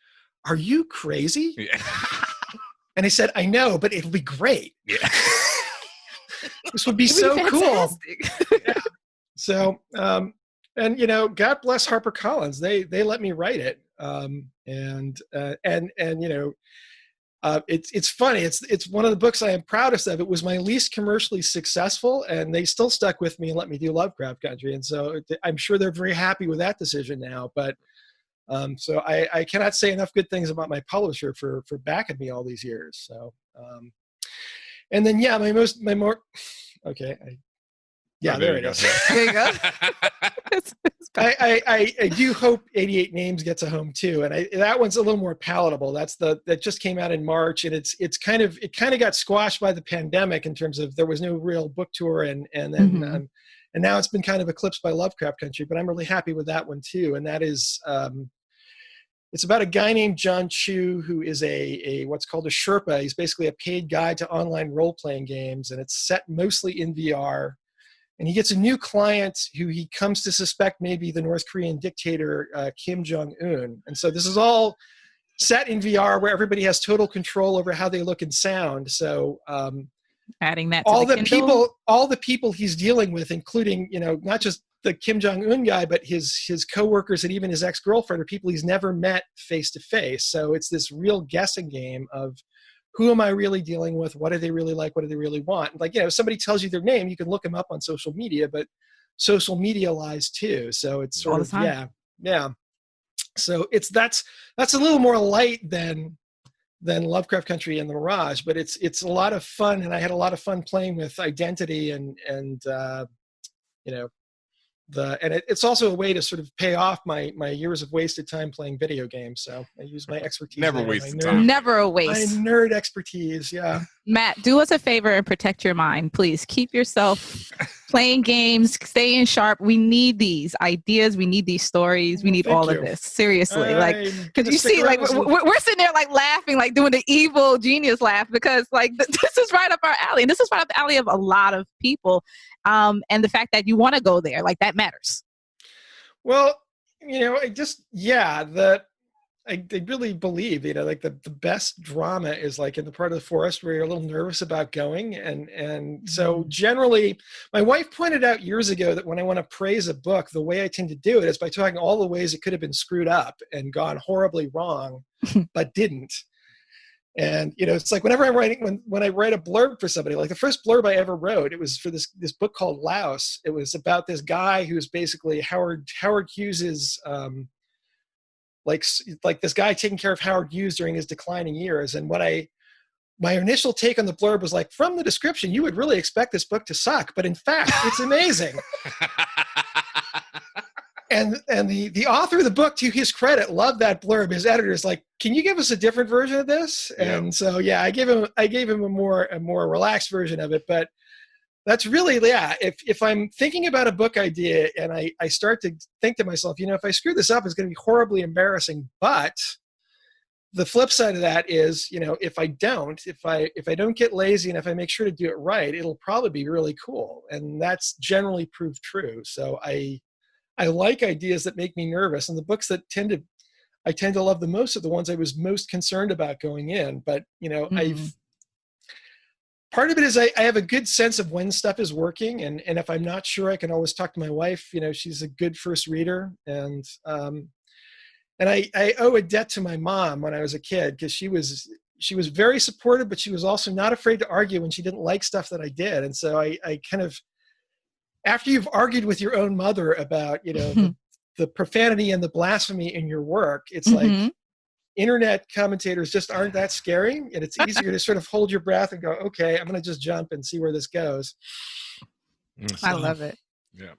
"Are you crazy?" Yeah. And I said, "I know, but it'll be great. Yeah. This would be so cool." Yeah. So. And God bless HarperCollins. They let me write it. It's funny. It's one of the books I am proudest of. It was my least commercially successful, and they still stuck with me and let me do Lovecraft Country. And so I'm sure they're very happy with that decision now. But so I cannot say enough good things about my publisher for backing me all these years. So and then my more okay. There it is. There you go. I do hope 88 Names gets a home too, and that one's a little more palatable. That just came out in March, and it kind of got squashed by the pandemic in terms of there was no real book tour, and then and now it's been kind of eclipsed by Lovecraft Country. But I'm really happy with that one too, and that is it's about a guy named John Chu who is a what's called a Sherpa. He's basically a paid guide to online role-playing games, and it's set mostly in VR. And he gets a new client who he comes to suspect may be the North Korean dictator, Kim Jong-un. And so this is all set in VR where everybody has total control over how they look and sound. So adding that to all the people he's dealing with, including, not just the Kim Jong-un guy, but his coworkers and even his ex-girlfriend are people he's never met face to face. So it's this real guessing game of, who am I really dealing with? What do they really like? What do they really want? Like, if somebody tells you their name, you can look them up on social media, but social media lies too. So it's sort All the of time. yeah. So that's a little more light than Lovecraft Country and The Mirage, but it's a lot of fun, and I had a lot of fun playing with identity and you know, it's also a way to sort of pay off my years of wasted time playing video games. So I use my expertise. Never wasted time. Never a My waste. nerd expertise, yeah. Matt, do us a favor and protect your mind, please. Keep yourself playing games, staying sharp. We need these ideas. We need these stories. We need Thank all you. of this. Seriously, like, I'm because gonna you stick see, like, around we're sitting there like laughing, like doing the evil genius laugh, because like this is right up our alley, and this is right up the alley of a lot of people. And the fact that you want to go there, like, that matters. Well, you know, I really believe, you know, like the best drama is like in the part of the forest where you're a little nervous about going. And so generally, my wife pointed out years ago that when I want to praise a book, the way I tend to do it is by talking all the ways it could have been screwed up and gone horribly wrong, but didn't. And, you know, it's like whenever I'm writing, when I write a blurb for somebody, like the first blurb I ever wrote, it was for this book called Louse. It was about this guy who's basically Howard Hughes's, like this guy taking care of Howard Hughes during his declining years. And my initial take on the blurb was like, from the description, you would really expect this book to suck, but in fact, it's amazing. And the author of the book, to his credit, loved that blurb. His editor is like, "Can you give us a different version of this?" Yeah. And so, yeah, I gave him a more relaxed version of it. But that's really, yeah. If I'm thinking about a book idea and I start to think to myself, you know, if I screw this up, it's going to be horribly embarrassing. But the flip side of that is, you know, if I don't get lazy and if I make sure to do it right, it'll probably be really cool. And that's generally proved true. So I like ideas that make me nervous, and the books that I tend to love the most are the ones I was most concerned about going in. But, you know, part of it is I have a good sense of when stuff is working, and if I'm not sure, I can always talk to my wife. You know, she's a good first reader, and I owe a debt to my mom when I was a kid, because she was very supportive, but she was also not afraid to argue when she didn't like stuff that I did. And so I kind of, after you've argued with your own mother about, you know, the profanity and the blasphemy in your work, it's like internet commentators just aren't that scary, and it's easier to sort of hold your breath and go, okay, I'm going to just jump and see where this goes. I love it. Yeah.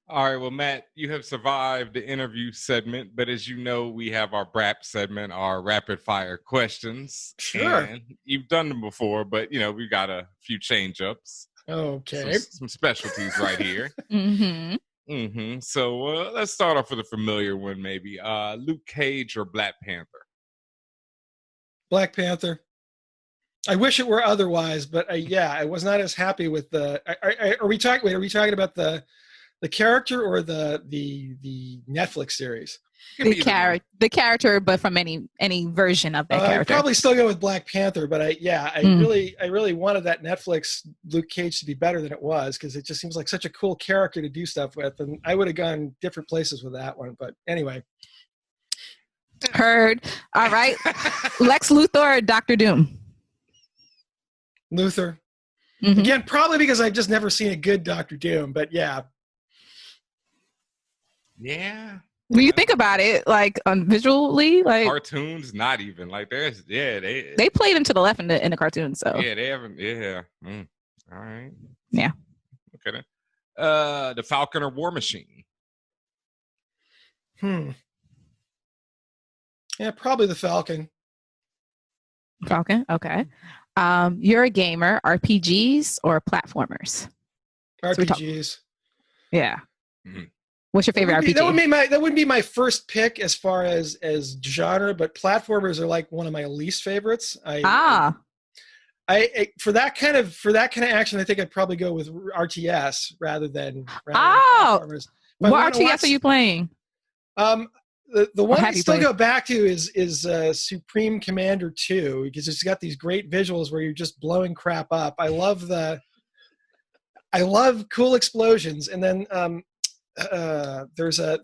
All right. Well, Matt, you have survived the interview segment, but as you know, we have our BRAP segment, our rapid fire questions. Sure. And you've done them before, but, you know, we've got a few change ups. Okay. Some specialties right here. So let's start off with a familiar one, maybe. Luke Cage or Black Panther? Black Panther. I wish it were otherwise, but I was not as happy with the. Are we talking about the character or the Netflix series? The character, but from any version of that character. I'd probably still go with Black Panther, but I really wanted that Netflix Luke Cage to be better than it was, because it just seems like such a cool character to do stuff with, and I would have gone different places with that one. But anyway. Heard. All right. Lex Luthor or Dr. Doom? Luthor. Again, probably because I've just never seen a good Dr. Doom, but yeah. Yeah. When you think about it, like visually, like cartoons, not even like they played him to the left in the cartoon. So yeah, they haven't. Yeah. All right. Yeah. Okay. Then. The Falcon or War Machine? Yeah, probably the Falcon. Falcon. Okay. You're a gamer. RPGs or platformers? RPGs. Yeah. What's your favorite RPG? That wouldn't be my first pick as far as genre, but platformers are like one of my least favorites. I for that kind of action, I think I'd probably go with RTS rather than platformers. What RTS are you playing? The one I still go back to is Supreme Commander 2, because it's got these great visuals where you're just blowing crap up. I love cool explosions, and then there's a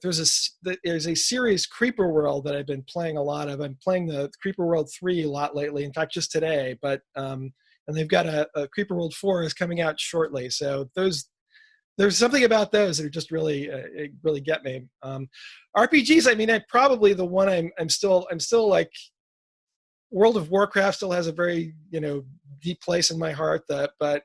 series, Creeper World, that I've been playing a lot of. I'm playing the Creeper World 3 a lot lately. In fact, just today. But and they've got a Creeper World 4 is coming out shortly. So those there's something about those that are just really really get me. RPGs, I mean, I probably the one I'm still like, World of Warcraft still has a very, deep place in my heart. But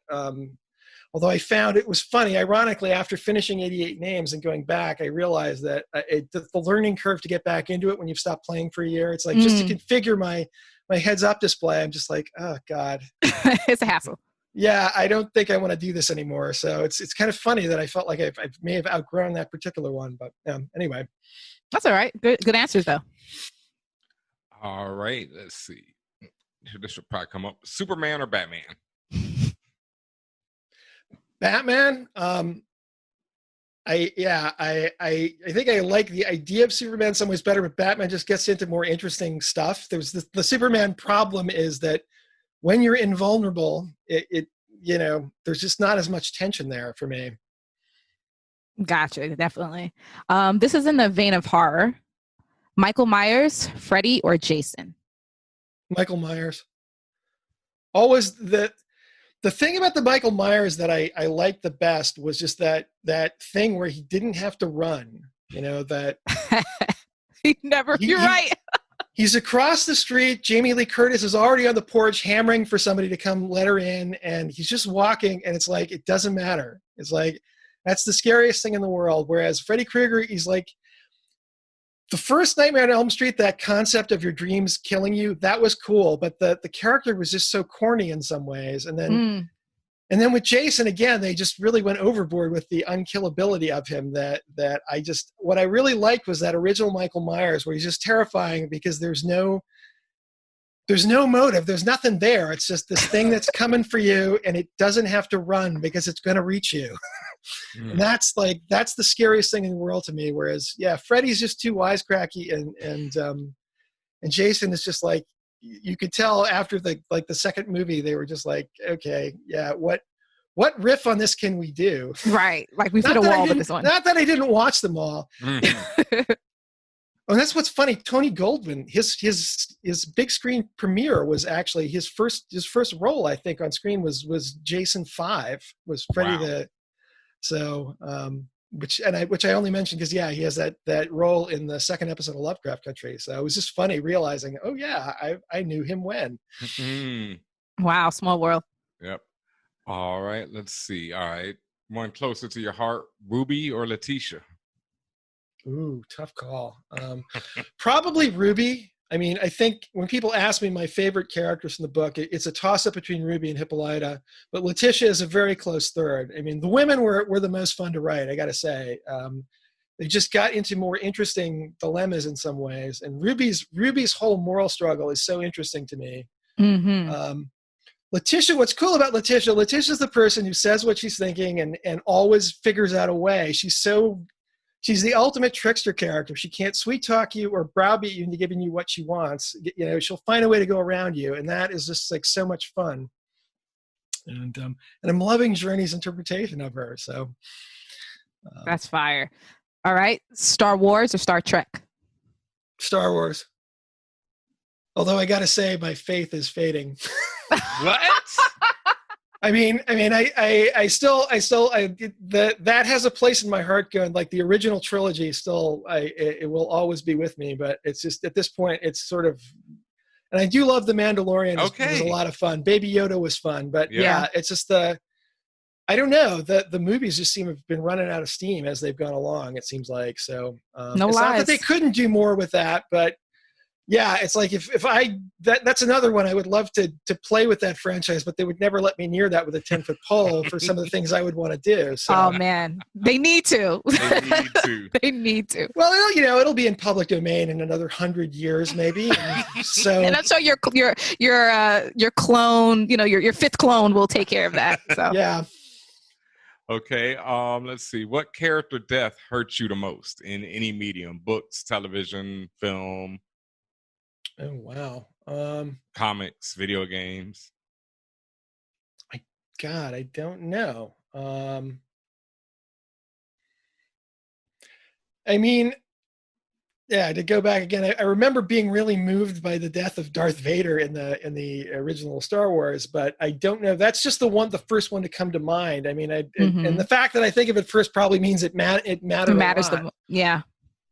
although I found it was funny, ironically, after finishing 88 Names and going back, I realized that the learning curve to get back into it when you've stopped playing for a year, it's like just to configure my heads-up display, I'm just like, oh God. It's a hassle. Yeah, I don't think I want to do this anymore. So it's kind of funny that I felt like I may have outgrown that particular one. But anyway. That's all right. Good answers, though. All right, let's see. This should probably come up. Superman or Batman? Batman. I think I like the idea of Superman in some ways better, but Batman just gets into more interesting stuff. There's the Superman problem is that when you're invulnerable, there's just not as much tension there for me. Gotcha, definitely. This is in the vein of horror. Michael Myers, Freddy, or Jason? Michael Myers. Always the thing about the Michael Myers that I liked the best was just that thing where he didn't have to run. That you're right. He's across the street. Jamie Lee Curtis is already on the porch hammering for somebody to come let her in, and he's just walking, and it's like, it doesn't matter. It's like, that's the scariest thing in the world. Whereas Freddy Krueger, he's like, the first Nightmare on Elm Street, that concept of your dreams killing you, that was cool, but the character was just so corny in some ways. And then with Jason, again, they just really went overboard with the unkillability of him what I really liked was that original Michael Myers, where he's just terrifying because there's no motive. There's nothing there. It's just this thing that's coming for you, and it doesn't have to run because it's going to reach you. And that's the scariest thing in the world to me. Whereas, Freddy's just too wisecracky, and Jason is just like, you could tell after the second movie, they were just like, okay, what riff on this can we do? Right. Like we've hit a wall with this one. Not that I didn't watch them all. Oh, that's what's funny. Tony Goldwyn, his big screen premiere was actually his first role, I think, on screen was Jason 5, was Freddy which I only mentioned because he has that role in the second episode of Lovecraft Country. So it was just funny realizing, oh yeah, I knew him when. Wow, small world. Yep. All right, let's see. All right, one closer to your heart, Ruby or Leticia? Ooh, tough call. Probably Ruby. I mean, I think when people ask me my favorite characters in the book, it's a toss-up between Ruby and Hippolyta, but Leticia is a very close third. I mean, the women were the most fun to write, I got to say. They just got into more interesting dilemmas in some ways, and Ruby's whole moral struggle is so interesting to me. Mm-hmm. Leticia, what's cool about Leticia's the person who says what she's thinking and always figures out a way. She's the ultimate trickster character. She can't sweet talk you or browbeat you into giving you what she wants. She'll find a way to go around you, and that is just like so much fun. And I'm loving Journey's interpretation of her. So that's fire. All right, Star Wars or Star Trek? Star Wars. Although I gotta say, my faith is fading. What? I mean, I still that has a place in my heart. Going like the original trilogy, still, it will always be with me. But it's just at this point, it's sort of, and I do love the Mandalorian. It was a lot of fun. Baby Yoda was fun, but it's just I don't know. The movies just seem to have been running out of steam as they've gone along. It seems like so. No it's lies. not that they couldn't do more with that, but. Yeah, it's like if that's another one I would love to play with that franchise, but they would never let me near that with a 10-foot pole for some of the things I would want to do. So. Oh man, they need to. They need to. Well, it'll be in public domain in another 100 years, maybe. And I'm sure your clone, your fifth clone will take care of that. So. Yeah. Okay. Let's see. What character death hurts you the most in any medium? Books, television, film. Oh wow. Comics, video games. I don't know. I mean, Yeah, to go back again, I remember being really moved by the death of Darth Vader in the original Star Wars, but I don't know. That's just the first one to come to mind. I mean, and the fact that I think of it first probably means it mattered a lot. Yeah.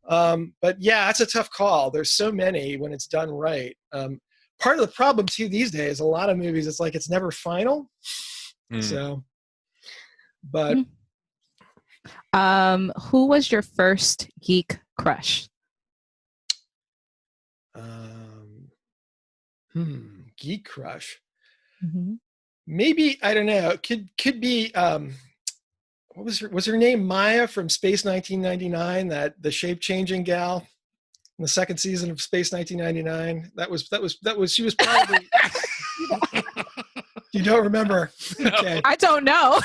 But yeah, that's a tough call. There's so many when it's done right. Part of the problem too these days, a lot of movies, it's like it's never final. So, but who was your first geek crush? Geek crush. Maybe, I don't know. Could be what was her name? Maya from Space 1999, the shape-changing gal in the second season of Space 1999. That was she was probably You don't remember? No. Okay. I don't know.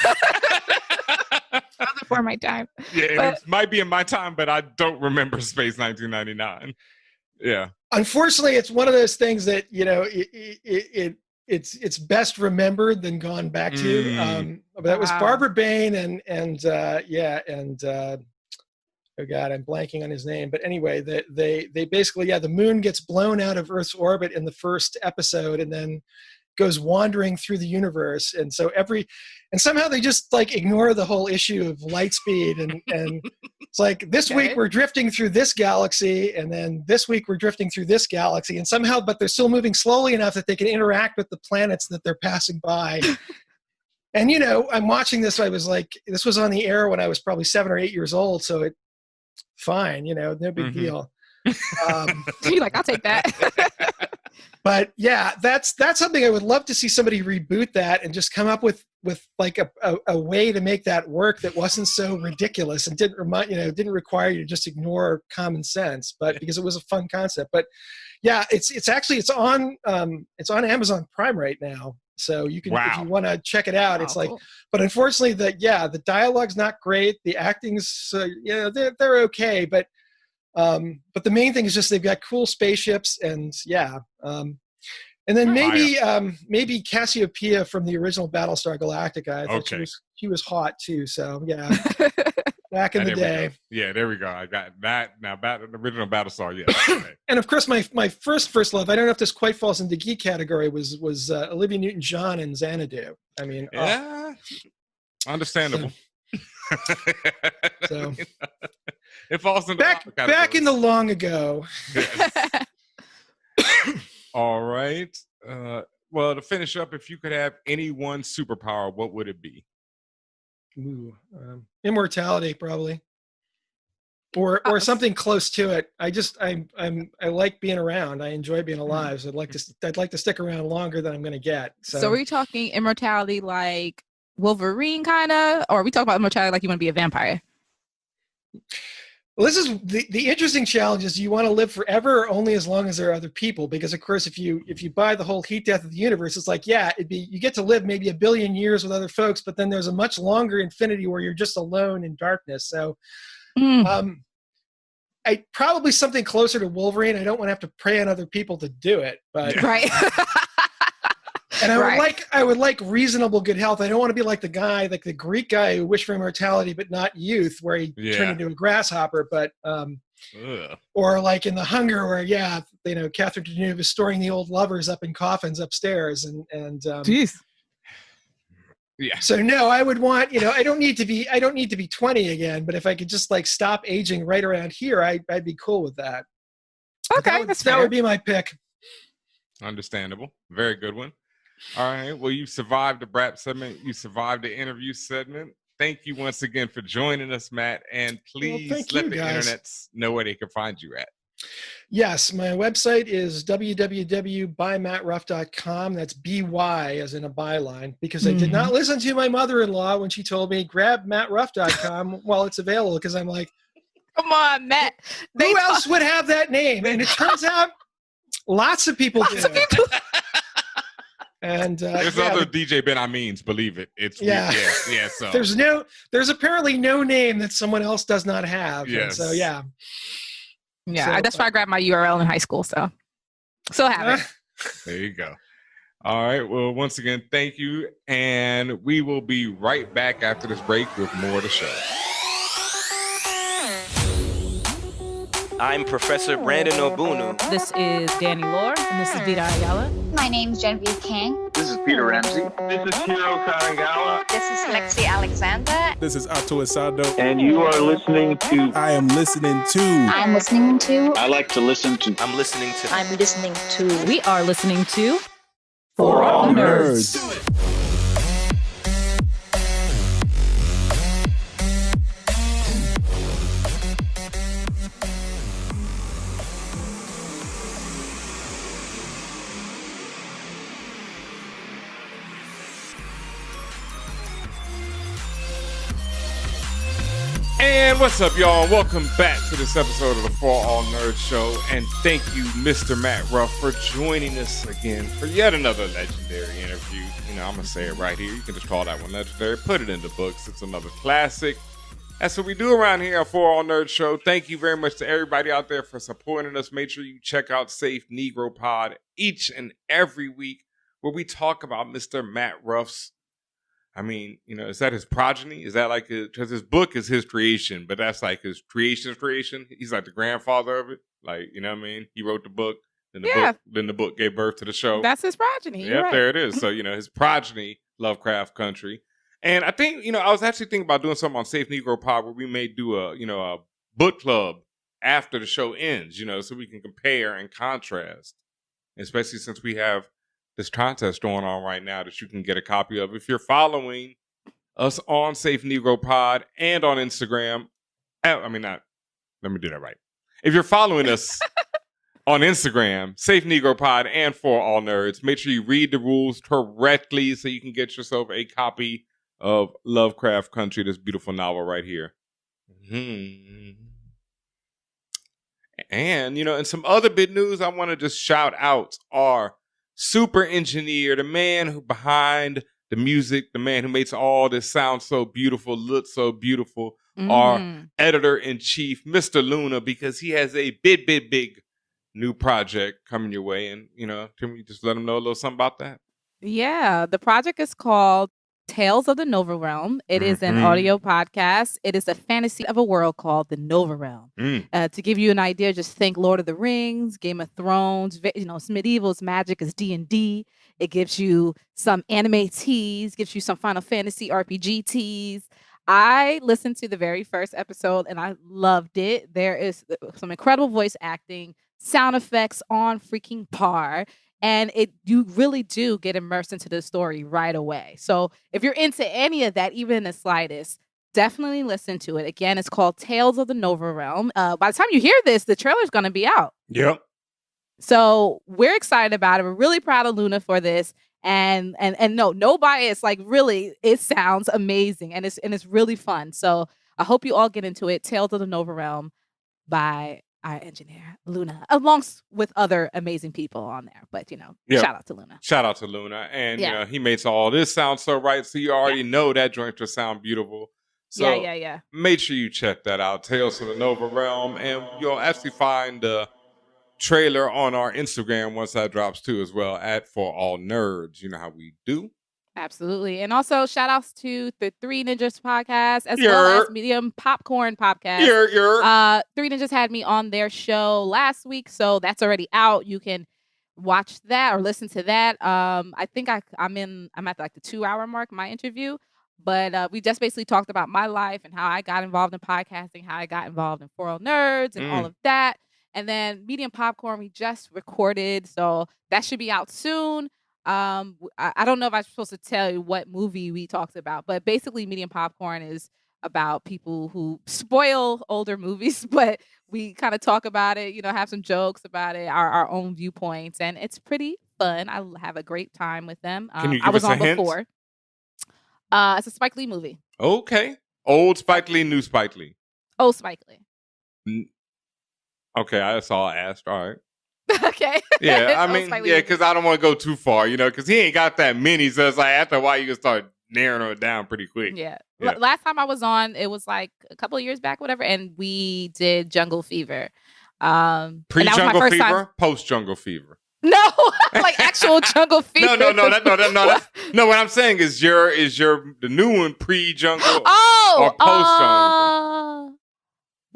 Before my time. Yeah, it might be in my time, but I don't remember Space 1999. Yeah. Unfortunately, it's one of those things that, you know, it's best remembered than gone back to. But that was Barbara Bain and oh God, I'm blanking on his name. But anyway, they basically, the moon gets blown out of Earth's orbit in the first episode, and then goes wandering through the universe, and so somehow they just like ignore the whole issue of light speed, and it's like this week we're drifting through this galaxy, and then this week we're drifting through this galaxy, and somehow, but they're still moving slowly enough that they can interact with the planets that they're passing by. And you know, I'm watching this. I was like, this was on the air when I was probably 7 or 8 years old, so fine, you know, no big deal. You're like, I'll take that. But yeah, that's something I would love to see somebody reboot that and just come up with like a way to make that work that wasn't so ridiculous and didn't require you to just ignore common sense, but because it was a fun concept. But yeah, it's on Amazon Prime right now, so you can if you want to check it out. It's like, cool. But unfortunately, the dialogue's not great. The acting's they're okay, but the main thing is just they've got cool spaceships, and and then maybe Cassiopeia from the original Battlestar Galactica. I thought she was hot too. So yeah, back in the day. Yeah, there we go. I got that now. The original Battlestar. Yeah. And of course, my first love. I don't know if this quite falls into geek category. Was Olivia Newton-John in Xanadu. I mean, understandable. So. It falls in back in the long ago. Yes. All right. Well, to finish up, if you could have any one superpower, what would it be? Immortality, probably, or something close to it. I like being around. I enjoy being alive. So I'd like to stick around longer than I'm going to get. So are we talking immortality like Wolverine, kind of, or are we talking about immortality like you want to be a vampire? Well, this is the interesting challenge is, do you want to live forever or only as long as there are other people? Because of course, if you buy the whole heat death of the universe, it's like, you get to live maybe 1 billion years with other folks, but then there's a much longer infinity where you're just alone in darkness. So I probably something closer to Wolverine. I don't want to have to prey on other people to do it, but right. And I would like reasonable good health. I don't want to be like the Greek guy who wished for immortality but not youth, where he turned into a grasshopper. But or like in The Hunger, where Catherine Deneuve is storing the old lovers up in coffins upstairs, and jeez. Yeah. So no, I would want, I don't need to be 20 again, but if I could just like stop aging right around here, I'd be cool with that. Okay, that would be my pick. Understandable. Very good one. All right. Well, you survived the BRAP segment. You survived the interview segment. Thank you once again for joining us, Matt. And please let the internets know where they can find you at. Yes, my website is www.bymattruff.com. That's BY as in a byline, because I did not listen to my mother-in-law when she told me grab mattruff.com while it's available, because I'm like, come on, Matt. Who else would have that name? And it turns out lots of people do. And there's other DJ Ben Amines, believe it. It's yeah. So there's apparently no name that someone else does not have. Yes. And so yeah. So, that's why I grabbed my URL in high school. So have it. There you go. All right. Well, once again, thank you, and we will be right back after this break with more of the show. I'm Professor Brandon Obunu. This is Danny Lore, and this is Vida Ayala. My name's Genevieve King. This is Peter Ramsey. This is Hiro Karangawa. This is Lexi Alexander. This is Ato Asado. And you are listening to... I am listening to... I'm listening to... I like to listen to... I'm listening to... I'm listening to... We are listening to... For All Nerds. And what's up, y'all? Welcome back to this episode of the For All Nerds Show. And thank you, Mr. Matt Ruff, for joining us again for yet another legendary interview. You know, I'm going to say it right here. You can just call that one legendary. Put it in the books. It's another classic. That's what we do around here at For All Nerds Show. Thank you very much to everybody out there for supporting us. Make sure you check out Safe Negro Pod each and every week where we talk about Mr. Matt Ruff's, I mean, you know, is that his progeny? Is that like because his book is his creation, but that's like his creation. He's like the grandfather of it. Like, you know what I mean? He wrote the book, then the book gave birth to the show. That's his progeny. Yep, You're right. there it is. So, you know, his progeny, Lovecraft Country. And I think, you know, I was actually thinking about doing something on Safe Negro Pod where we may do a book club after the show ends, you know, so we can compare and contrast, especially since we have this contest going on right now that you can get a copy of. If you're following us on Safe Negro Pod and on Instagram, let me do that right. If you're following us on Instagram, Safe Negro Pod and For All Nerds, make sure you read the rules correctly so you can get yourself a copy of Lovecraft Country, this beautiful novel right here. And, you know, and some other big news I want to just shout out are Super Engineer, the man who behind the music, the man who makes all this sound so beautiful, look so beautiful, our editor-in-chief, Mr. Luna, because he has a big new project coming your way. And, you know, can we just let him know a little something about that? Yeah, the project is called Tales of the Nova Realm. It is an audio podcast. It is a fantasy of a world called the Nova Realm. To give you an idea, just think Lord of the Rings, Game of Thrones. You know, it's medieval, it's magic, it's D&D. It gives you some anime teas, gives you some Final Fantasy RPG teas. I listened to the very first episode and I loved it. There is some incredible voice acting, sound effects on freaking par. And you really do get immersed into the story right away. So if you're into any of that, even in the slightest, definitely listen to it. Again, it's called Tales of the Nova Realm. By the time you hear this, the trailer's going to be out. Yep. So we're excited about it. We're really proud of Luna for this. And no bias. Like, really, it sounds amazing. And it's really fun. So I hope you all get into it. Tales of the Nova Realm by our engineer, Luna, along with other amazing people on there. But, you know, shout out to Luna. Shout out to Luna. And, you know, he makes all this sound so right. So you already know that joint will sound beautiful. So make sure you check that out, Tales of the Nova Realm. And you'll actually find the trailer on our Instagram once that drops too as well, at For All Nerds. You know how we do. Absolutely. And also shout outs to the Three Ninjas podcast as well as Medium Popcorn podcast. Three Ninjas had me on their show last week, so that's already out. You can watch that or listen to that. I think I'm at like the 2-hour mark, my interview. But we just basically talked about my life and how I got involved in podcasting, how I got involved in For All Nerds and all of that. And then Medium Popcorn, we just recorded, so that should be out soon. I don't know if I'm supposed to tell you what movie we talked about, but basically Medium Popcorn is about people who spoil older movies, but we kind of talk about it, you know, have some jokes about it, our own viewpoints, and it's pretty fun. I have a great time with them. Can you give I was us a on hint? before. It's a Spike Lee movie. Okay. Old Spike Lee, new Spike Lee. Old Spike Lee. Okay, that's all I asked. All right. Okay. Yeah, I mean, because I don't want to go too far, you know, because he ain't got that many. So it's like after a while, you can start narrowing it down pretty quick. Yeah. Last time I was on, it was like a couple of years back, whatever, and we did Jungle Fever. Pre-Jungle Fever, post-Jungle Fever. No, like actual Jungle Fever. No. What I'm saying is the new one pre-Jungle or post-Jungle.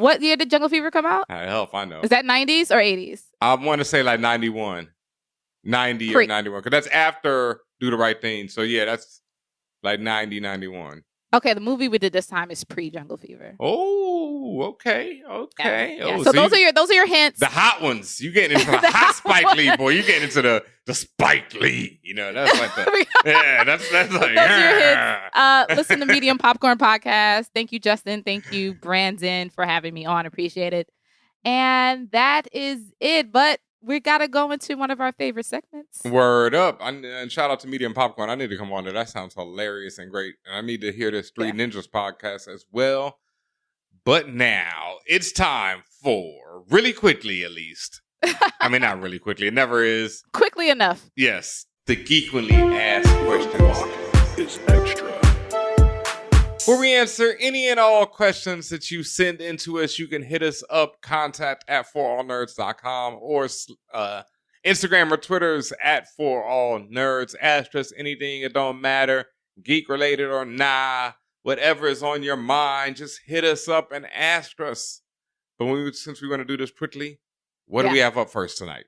What year did Jungle Fever come out? Hell if I know. Is that 90s or 80s? I want to say like 91. 90 or 91. Because that's after Do the Right Thing. So yeah, that's like 90, 91. Okay, the movie we did this time is pre-Jungle Fever. Oh, okay. Yeah. Oh, So those are your hints. The hot ones. You getting into the hot Spike Lee, boy. You getting into the Spike Lee. You know, that's like the that's like those are your hints. Listen to Medium Popcorn Podcast. Thank you, Justin. Thank you, Brandon, for having me on. Appreciate it. And that is it. But we got to go into one of our favorite segments. Word up. And shout out to Medium Popcorn. I need to come on there. That sounds hilarious and great. And I need to hear this Three Ninjas podcast as well. But now it's time for, really quickly at least. I mean, not really quickly. It never is. Quickly enough. Yes. The Geekly Asked Questions. It's extra. Where we answer any and all questions that you send into us. You can hit us up, contact@forallnerds.com or Instagram or Twitter's @forallnerds. Ask us anything. It don't matter. Geek related or nah. Whatever is on your mind, just hit us up and ask us. But since we want to do this quickly, what do we have up first tonight?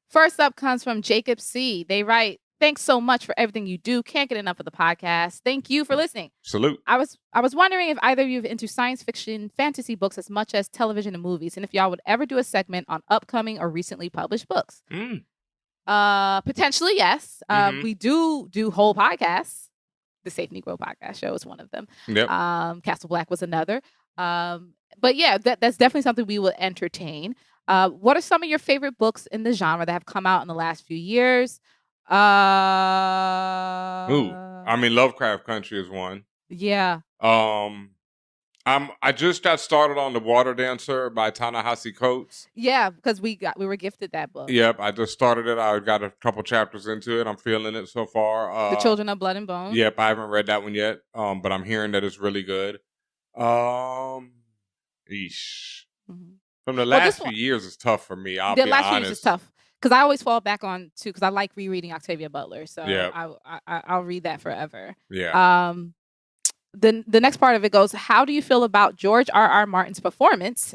First up comes from Jacob C. They write, "Thanks so much for everything you do. Can't get enough of the podcast. Thank you for listening. Salute." I was wondering if either of you are into science fiction, fantasy books as much as television and movies, and if y'all would ever do a segment on upcoming or recently published books. Potentially, yes. We do whole podcasts. The Safe Negro Podcast Show is one of them. Yep. Castle Black was another. But yeah, that's definitely something we will entertain. What are some of your favorite books in the genre that have come out in the last few years? I mean, Lovecraft Country is one. Yeah. I just got started on The Water Dancer by Ta-Nehisi Coates. Yeah, because we were gifted that book. Yep, I just started it. I got a couple chapters into it. I'm feeling it so far. The Children of Blood and Bone. Yep, I haven't read that one yet. But I'm hearing that it's really good. From the last few years, it's tough for me. I'll be honest. The last few years is tough. Because I always fall back on too. Because I like rereading Octavia Butler, so I'll read that forever. Yeah. The next part of it goes, how do you feel about George R.R. Martin's performance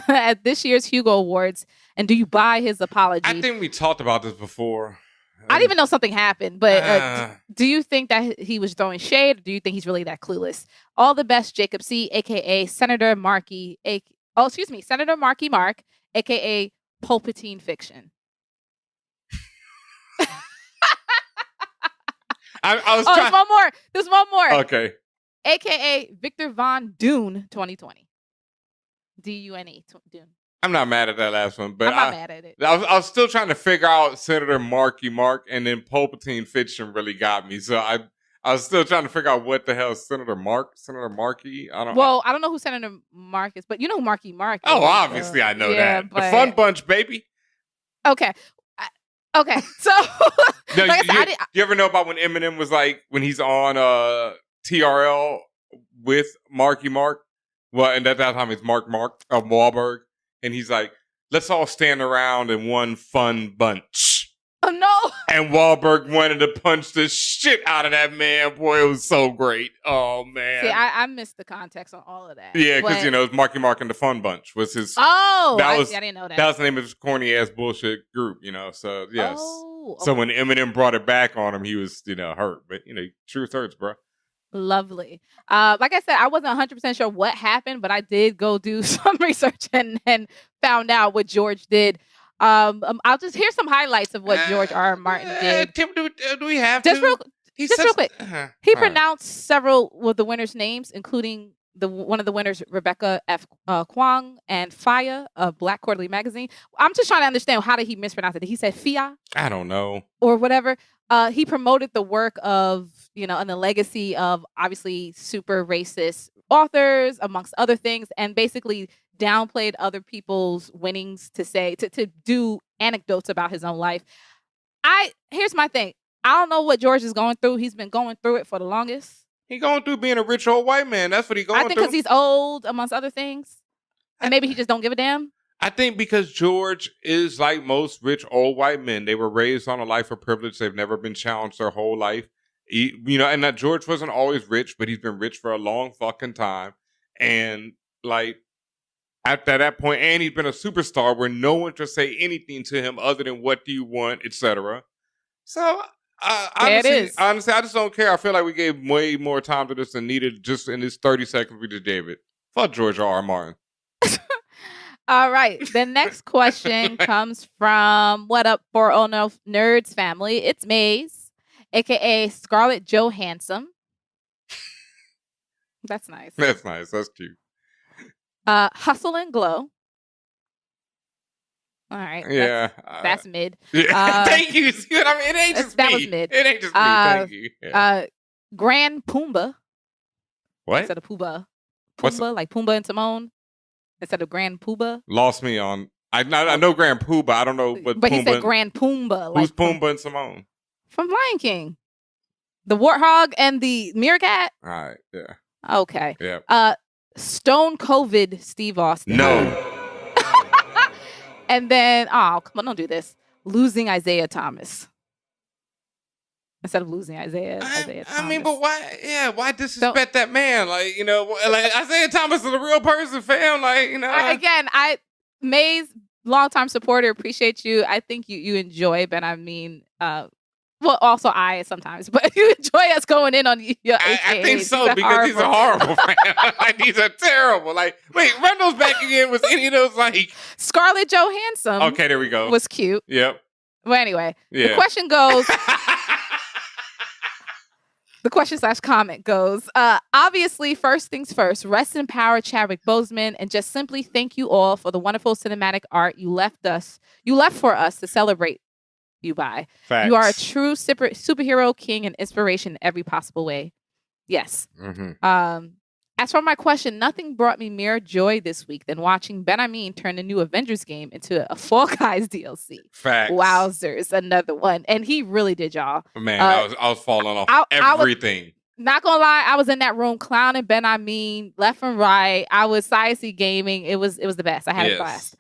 at this year's Hugo Awards, and do you buy his apology? I think we talked about this before. I didn't even know something happened, but do you think that he was throwing shade, or do you think he's really that clueless? All the best, Jacob C., a.k.a. Senator Markey, Senator Markey Mark, a.k.a. Palpatine Fiction. There's one more. Okay. AKA Victor Von Dune 2020. D-U-N-E, Dune. I'm not mad at that last one, but I'm not mad at it. I was still trying to figure out Senator Markey Mark, and then Palpatine Fiction really got me. So I was still trying to figure out what the hell is Senator Markey. I don't know who Senator Mark is, but you know who Markey Mark is. Oh, obviously I know that. But... The Fun Bunch, baby. Okay. So no, you ever know about when Eminem was like, when he's on TRL with Marky Mark? Well, and at that time it's Mark of Wahlberg. And he's like, let's all stand around in one fun bunch. Oh, no. And Wahlberg wanted to punch the shit out of that man. Boy, it was so great. Oh, man. See, I missed the context on all of that. Yeah, because, it's Marky Mark and the Fun Bunch was his... Oh, I didn't know that. That was the name of his corny-ass bullshit group, so, yes. Oh, okay. So when Eminem brought it back on him, he was, hurt. But, truth hurts, bro. Lovely. Like I said, I wasn't 100% sure what happened, but I did go do some research and found out what George did. I'll just hear some highlights of what George R. R. Martin did. Tim, do we have just to? Real quick. He pronounced several of the winners' names, including one of the winners, Rebecca F. Kwong and Faya of Black Quarterly Magazine. I'm just trying to understand, how did he mispronounce it? He said Fia? I don't know. Or whatever. He promoted the work of, and the legacy of obviously super racist authors, amongst other things, and basically downplayed other people's winnings to do anecdotes about his own life. Here's my thing. I don't know what George is going through. He's been going through it for the longest. He going through being a rich old white man. That's what he going through. I think because he's old, amongst other things. And maybe he just don't give a damn. I think because George is like most rich old white men. They were raised on a life of privilege. They've never been challenged their whole life. And that George wasn't always rich, but he's been rich for a long fucking time. And After that point, and he's been a superstar where no one should say anything to him other than what do you want, etc. So honestly, I just don't care. I feel like we gave way more time to this than needed just in this 30 seconds we just gave it. Fuck George R. Martin. All right. The next question comes from What Up for All Nerds family. It's Maze, aka Scarlett Johansson. That's nice. That's nice. That's cute. Hustle and Glow. All right. Yeah. That's mid. Yeah. Thank you. See what I mean? It ain't just that me. was mid. It ain't just me. Thank you. Yeah. Grand Pumbaa. What? Instead of Pumbaa. Pumbaa, like Pumbaa and Timon. Instead of Grand Pumbaa. Lost me on. I know Grand Pumbaa. I don't know what. But Pumbaa, he said Grand Pumbaa. Who's Pumbaa and Simone? From Lion King. The warthog and the meerkat. All right. Yeah. Okay. Yeah. Stone COVID Steve Austin. No. And then, come on, don't do this. Losing Isaiah Thomas. Instead of losing Isaiah Thomas. I mean, but why? Yeah, why disrespect that man? Like, you know, like Isaiah Thomas is a real person, fam. Like, you know. Maze, longtime supporter, appreciate you. I think you enjoy, but I mean, well, also I sometimes, but you enjoy us going in on your I think so, because these are horrible, man. Like, these are terrible. Like, wait, run those back again. Was any of those like Scarlett Johansson? Okay, there we go. Was cute. Yep. Well, anyway, the question goes. The question/comment goes, obviously, first things first, rest in power, Chadwick Boseman, and just simply thank you all for the wonderful cinematic art you left for us to celebrate you by. Facts. You are a true superhero king and inspiration in every possible way. Yes. Mm-hmm. As for my question, nothing brought me more joy this week than watching Ben Amin turn the new Avengers game into a Fall Guys DLC. Facts. Wowzers, another one. And he really did, y'all. Man, I was falling off everything. Not gonna lie, I was in that room clowning Ben Amin left and right. I was sci gaming. It was the best. I had a blast.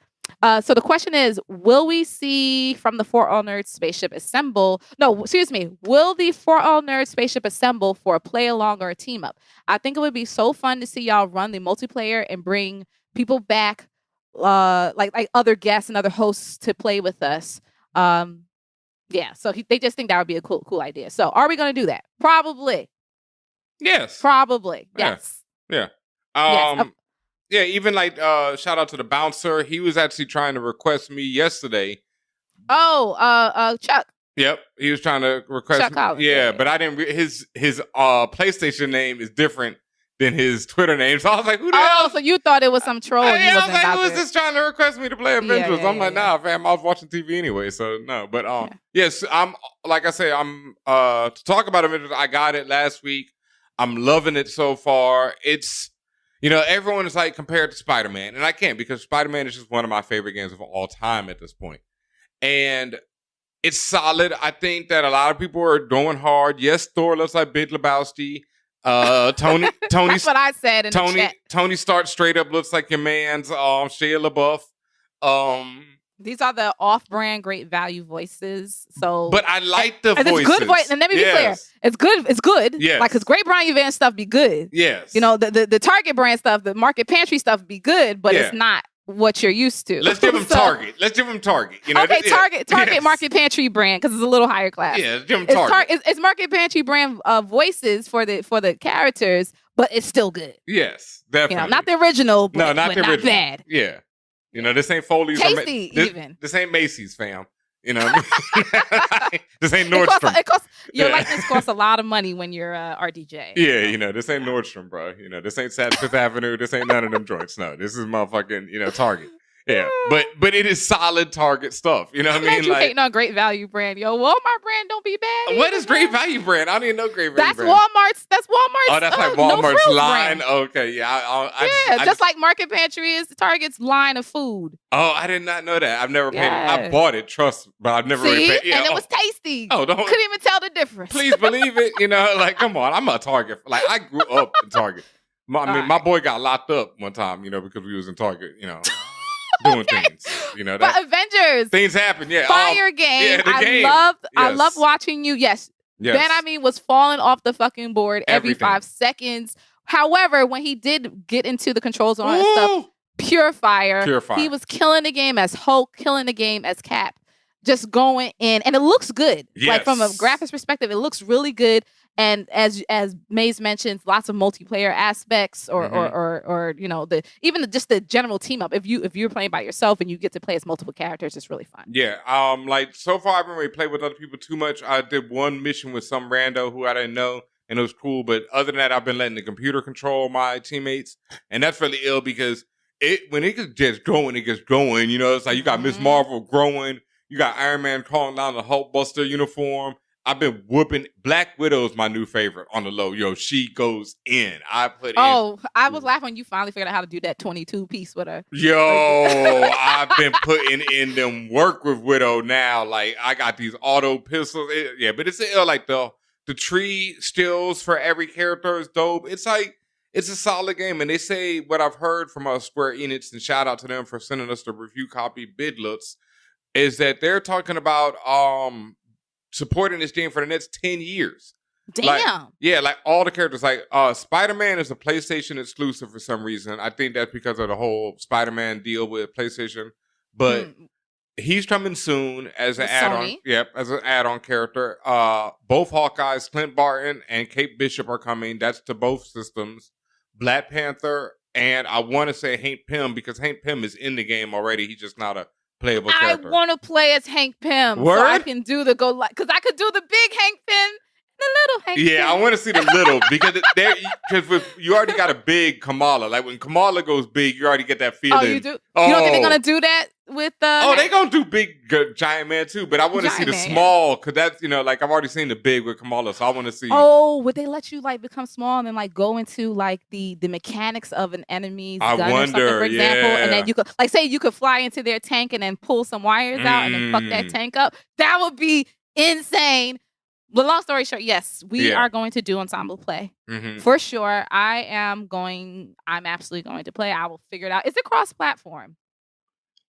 So the question is, will we see from the ForAllNerds spaceship assemble? No, excuse me. Will the ForAllNerds spaceship assemble for a play along or a team up? I think it would be so fun to see y'all run the multiplayer and bring people back, like other guests and other hosts to play with us. Yeah. So they just think that would be a cool idea. So are we going to do that? Probably. Yes. Probably. Yes. Yeah. Yeah, even like shout out to the bouncer. He was actually trying to request me yesterday. Oh, Chuck. Yep, he was trying to request Chuck me. Collins, yeah, but I didn't. His PlayStation name is different than his Twitter name. So I was like, "Who the hell?" So you thought it was some troll? I was like, "Who was just trying to request me to play Avengers?" Yeah, I'm like, "Nah, fam, I was watching TV anyway." So no, but yes, I'm like I say, I'm to talk about Avengers. I got it last week. I'm loving it so far. It's. You know, everyone is like compared to Spider-Man, and I can't because Spider-Man is just one of my favorite games of all time at this point. And it's solid. I think that a lot of people are going hard. Yes, Thor looks like Big Lebowski. Tony. That's what I said in the chat. Tony Stark straight up looks like your man's Shia LaBeouf. These are the off-brand great value voices. So, but I like the voices. It's good voice. And let me be clear. It's good. It's good. Yes. Like, because great Brian Van stuff be good. Yes. You know, the Target brand stuff, the Market Pantry stuff be good, but it's not what you're used to. Let's give them Target. Let's give them Target. You know, okay, Target Market Pantry brand because it's a little higher class. Yeah, let's give them Target. It's Market Pantry brand voices for the characters, but it's still good. Yes, definitely. You know, not the original, but no, not the original. Not bad. Yeah. You know, this ain't Foley's. Tasty, even. This ain't Macy's, fam. You know what I mean? This ain't Nordstrom. Your likeness costs a lot of money when you're RDJ. Yeah, you know, this ain't Nordstrom, bro. You know, this ain't Fifth Avenue. This ain't none of them joints. No, this is motherfucking, you know, Target. Yeah, but it is solid Target stuff. You know what I mean? You hating on Great Value brand. Yo, Walmart brand don't be bad. What is Great Value brand? I don't even know Great Value brand. That's Walmart's. Oh, that's like Walmart's no line? Brand. Okay, yeah. Just like Market Pantry is Target's line of food. Oh, I did not know that. I've never paid. I bought it, but I've never really paid. Yeah, and it was tasty. Oh, couldn't even tell the difference. Please believe it. You know, like, come on. I'm a Target. Like, I grew up in Target. My boy got locked up one time, you know, because we was in Target, you know. Doing things, you know. But Avengers, things happen. Yeah, fire game. Yeah, the game. I love watching you. Yes. Ben, I mean, was falling off the fucking board every 5 seconds. However, when he did get into the controls and all that stuff, pure fire. Pure fire. He was killing the game as Hulk, killing the game as Cap. Just going in, and it looks good. Yes. Like from a graphics perspective, it looks really good. And as Maze mentioned, lots of multiplayer aspects, or you know, just the general team up. If you're playing by yourself and you get to play as multiple characters, it's really fun. Yeah. Like so far, I haven't really played with other people too much. I did one mission with some rando who I didn't know, and it was cool. But other than that, I've been letting the computer control my teammates, and that's really ill because when it gets just going, it gets going. You know, it's like you got Miss Marvel growing. You got Iron Man calling down the Hulkbuster uniform. I've been whooping. Black Widow is my new favorite on the low. Yo, she goes in. I was laughing when you finally figured out how to do that 22 piece with her. Yo, I've been putting in them work with Widow now. Like, I got these auto pistols. But it's like the tree stills for every character is dope. It's like, it's a solid game. And they say what I've heard from Square Enix, and shout out to them for sending us the review copy bidlets, is that they're talking about supporting this game for the next 10 years. Damn. Like all the characters. Like Spider-Man is a PlayStation exclusive for some reason. I think that's because of the whole Spider-Man deal with PlayStation. But he's coming soon as an add-on. Sony. Yep, as an add-on character. Both Hawkeyes, Clint Barton and Kate Bishop are coming. That's to both systems. Black Panther, and I want to say Hank Pym, because Hank Pym is in the game already. He's just not a playable character. I want to play as Hank Pym. Word? So I can do the because I could do the big Hank Pym, the little Hank Pym. Yeah, I want to see the little, because you already got a big Kamala. Like when Kamala goes big, you already get that feeling. Oh, you do? You don't think they're going to do that with they're going to do big Giant Man too, but I want to see the small, because that's, like I've already seen the big with Kamala, so I want to see. Oh, would they let you like become small and then like go into like the mechanics of an enemy's gun or something, for example, and then you could like say you could fly into their tank and then pull some wires out and then fuck that tank up? That would be insane. But long story short, yes, we are going to do ensemble play for sure. I'm absolutely going to play. I will figure it out. Is it cross-platform?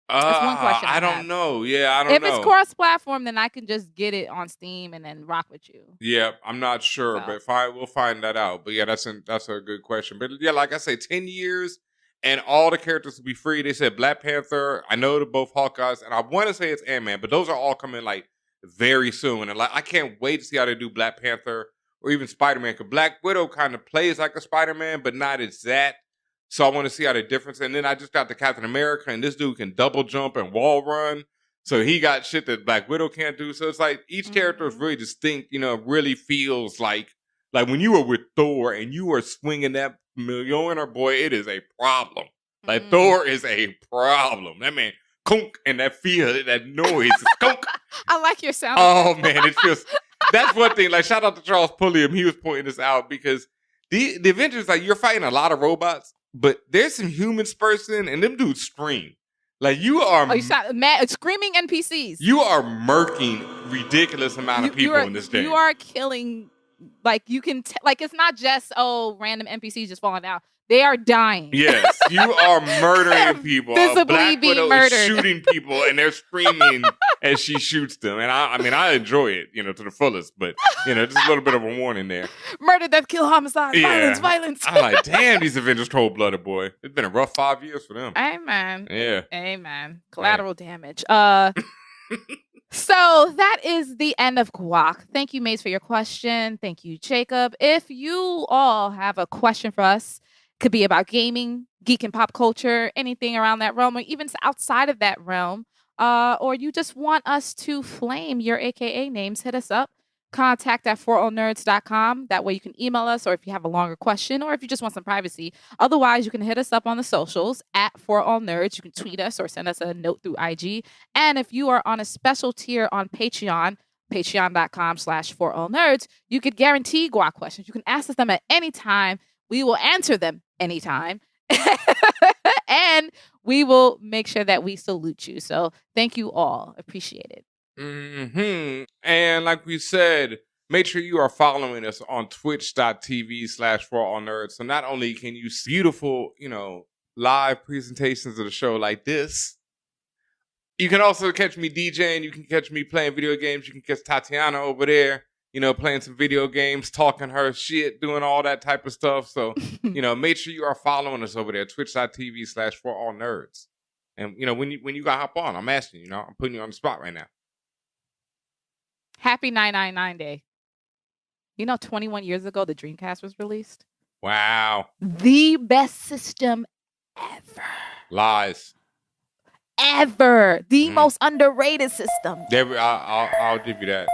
That's one question I don't know. Yeah, I don't know. If it's cross-platform, then I can just get it on Steam and then rock with you. Yeah, I'm not sure, but we'll find that out. But yeah, that's a good question. But yeah, like I say, 10 years and all the characters will be free. They said Black Panther. I know both Hawkeyes, and I want to say it's Ant-Man, but those are all coming like very soon. And like I can't wait to see how they do Black Panther or even Spider-Man, because Black Widow kind of plays like a Spider-Man, but not as that. So I want to see how the difference. And then I just got the Captain America, and this dude can double jump and wall run. So he got shit that Black Widow can't do. So it's like each character is really distinct. Really feels like when you were with Thor and you were swinging that Mjolnir, boy, it is a problem. Like Thor is a problem. That man, kunk, and that noise is kunk. I like your sound. Oh man, it feels. That's one thing. Like shout out to Charles Pulliam. He was pointing this out because the Avengers, like you're fighting a lot of robots. But there's some human spurts in, and them dudes scream. Like you are screaming NPCs. You are murking ridiculous amount of people in this game. You are killing, like you can, it's not just random NPCs just falling down. They are dying. Yes, you are murdering people. Visibly Black being Widow murdered. is shooting people, and they're screaming as she shoots them. And I enjoy it, to the fullest. But just a little bit of a warning there. Murder, death, kill, homicide, violence. I'm like, damn, these Avengers cold-blooded, boy. It's been a rough 5 years for them. Amen. Yeah. Amen. Collateral damage. So that is the end of Guac. Thank you, Maze, for your question. Thank you, Jacob. If you all have a question for us, could be about gaming, geek and pop culture, anything around that realm, or even outside of that realm, or you just want us to flame your AKA names, hit us up. Contact at ForAllNerds.com. That way you can email us, or if you have a longer question, or if you just want some privacy. Otherwise, you can hit us up on the socials at ForAllNerds. You can tweet us or send us a note through IG. And if you are on a special tier on Patreon, patreon.com/ForAllNerds, you could guarantee Guac questions. You can ask us them at any time. We will answer them anytime. And we will make sure that we salute you. So thank you all. Appreciate it. And like we said, make sure you are following us on twitch.tv/ForAllNerds. So not only can you see beautiful, live presentations of the show like this, you can also catch me DJing. You can catch me playing video games. You can catch Tatiana over there playing some video games, talking her shit, doing all that type of stuff. So, make sure you are following us over there, twitch.tv/ForAllNerds. And, when you got to hop on, I'm asking you, I'm putting you on the spot right now. Happy 999 Day. 21 years ago, the Dreamcast was released. Wow. The best system ever. Lies. Ever. The most underrated system. I'll give you that.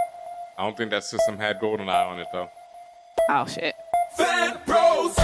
I don't think that system had GoldenEye on it, though. Oh, shit. Fan Bros.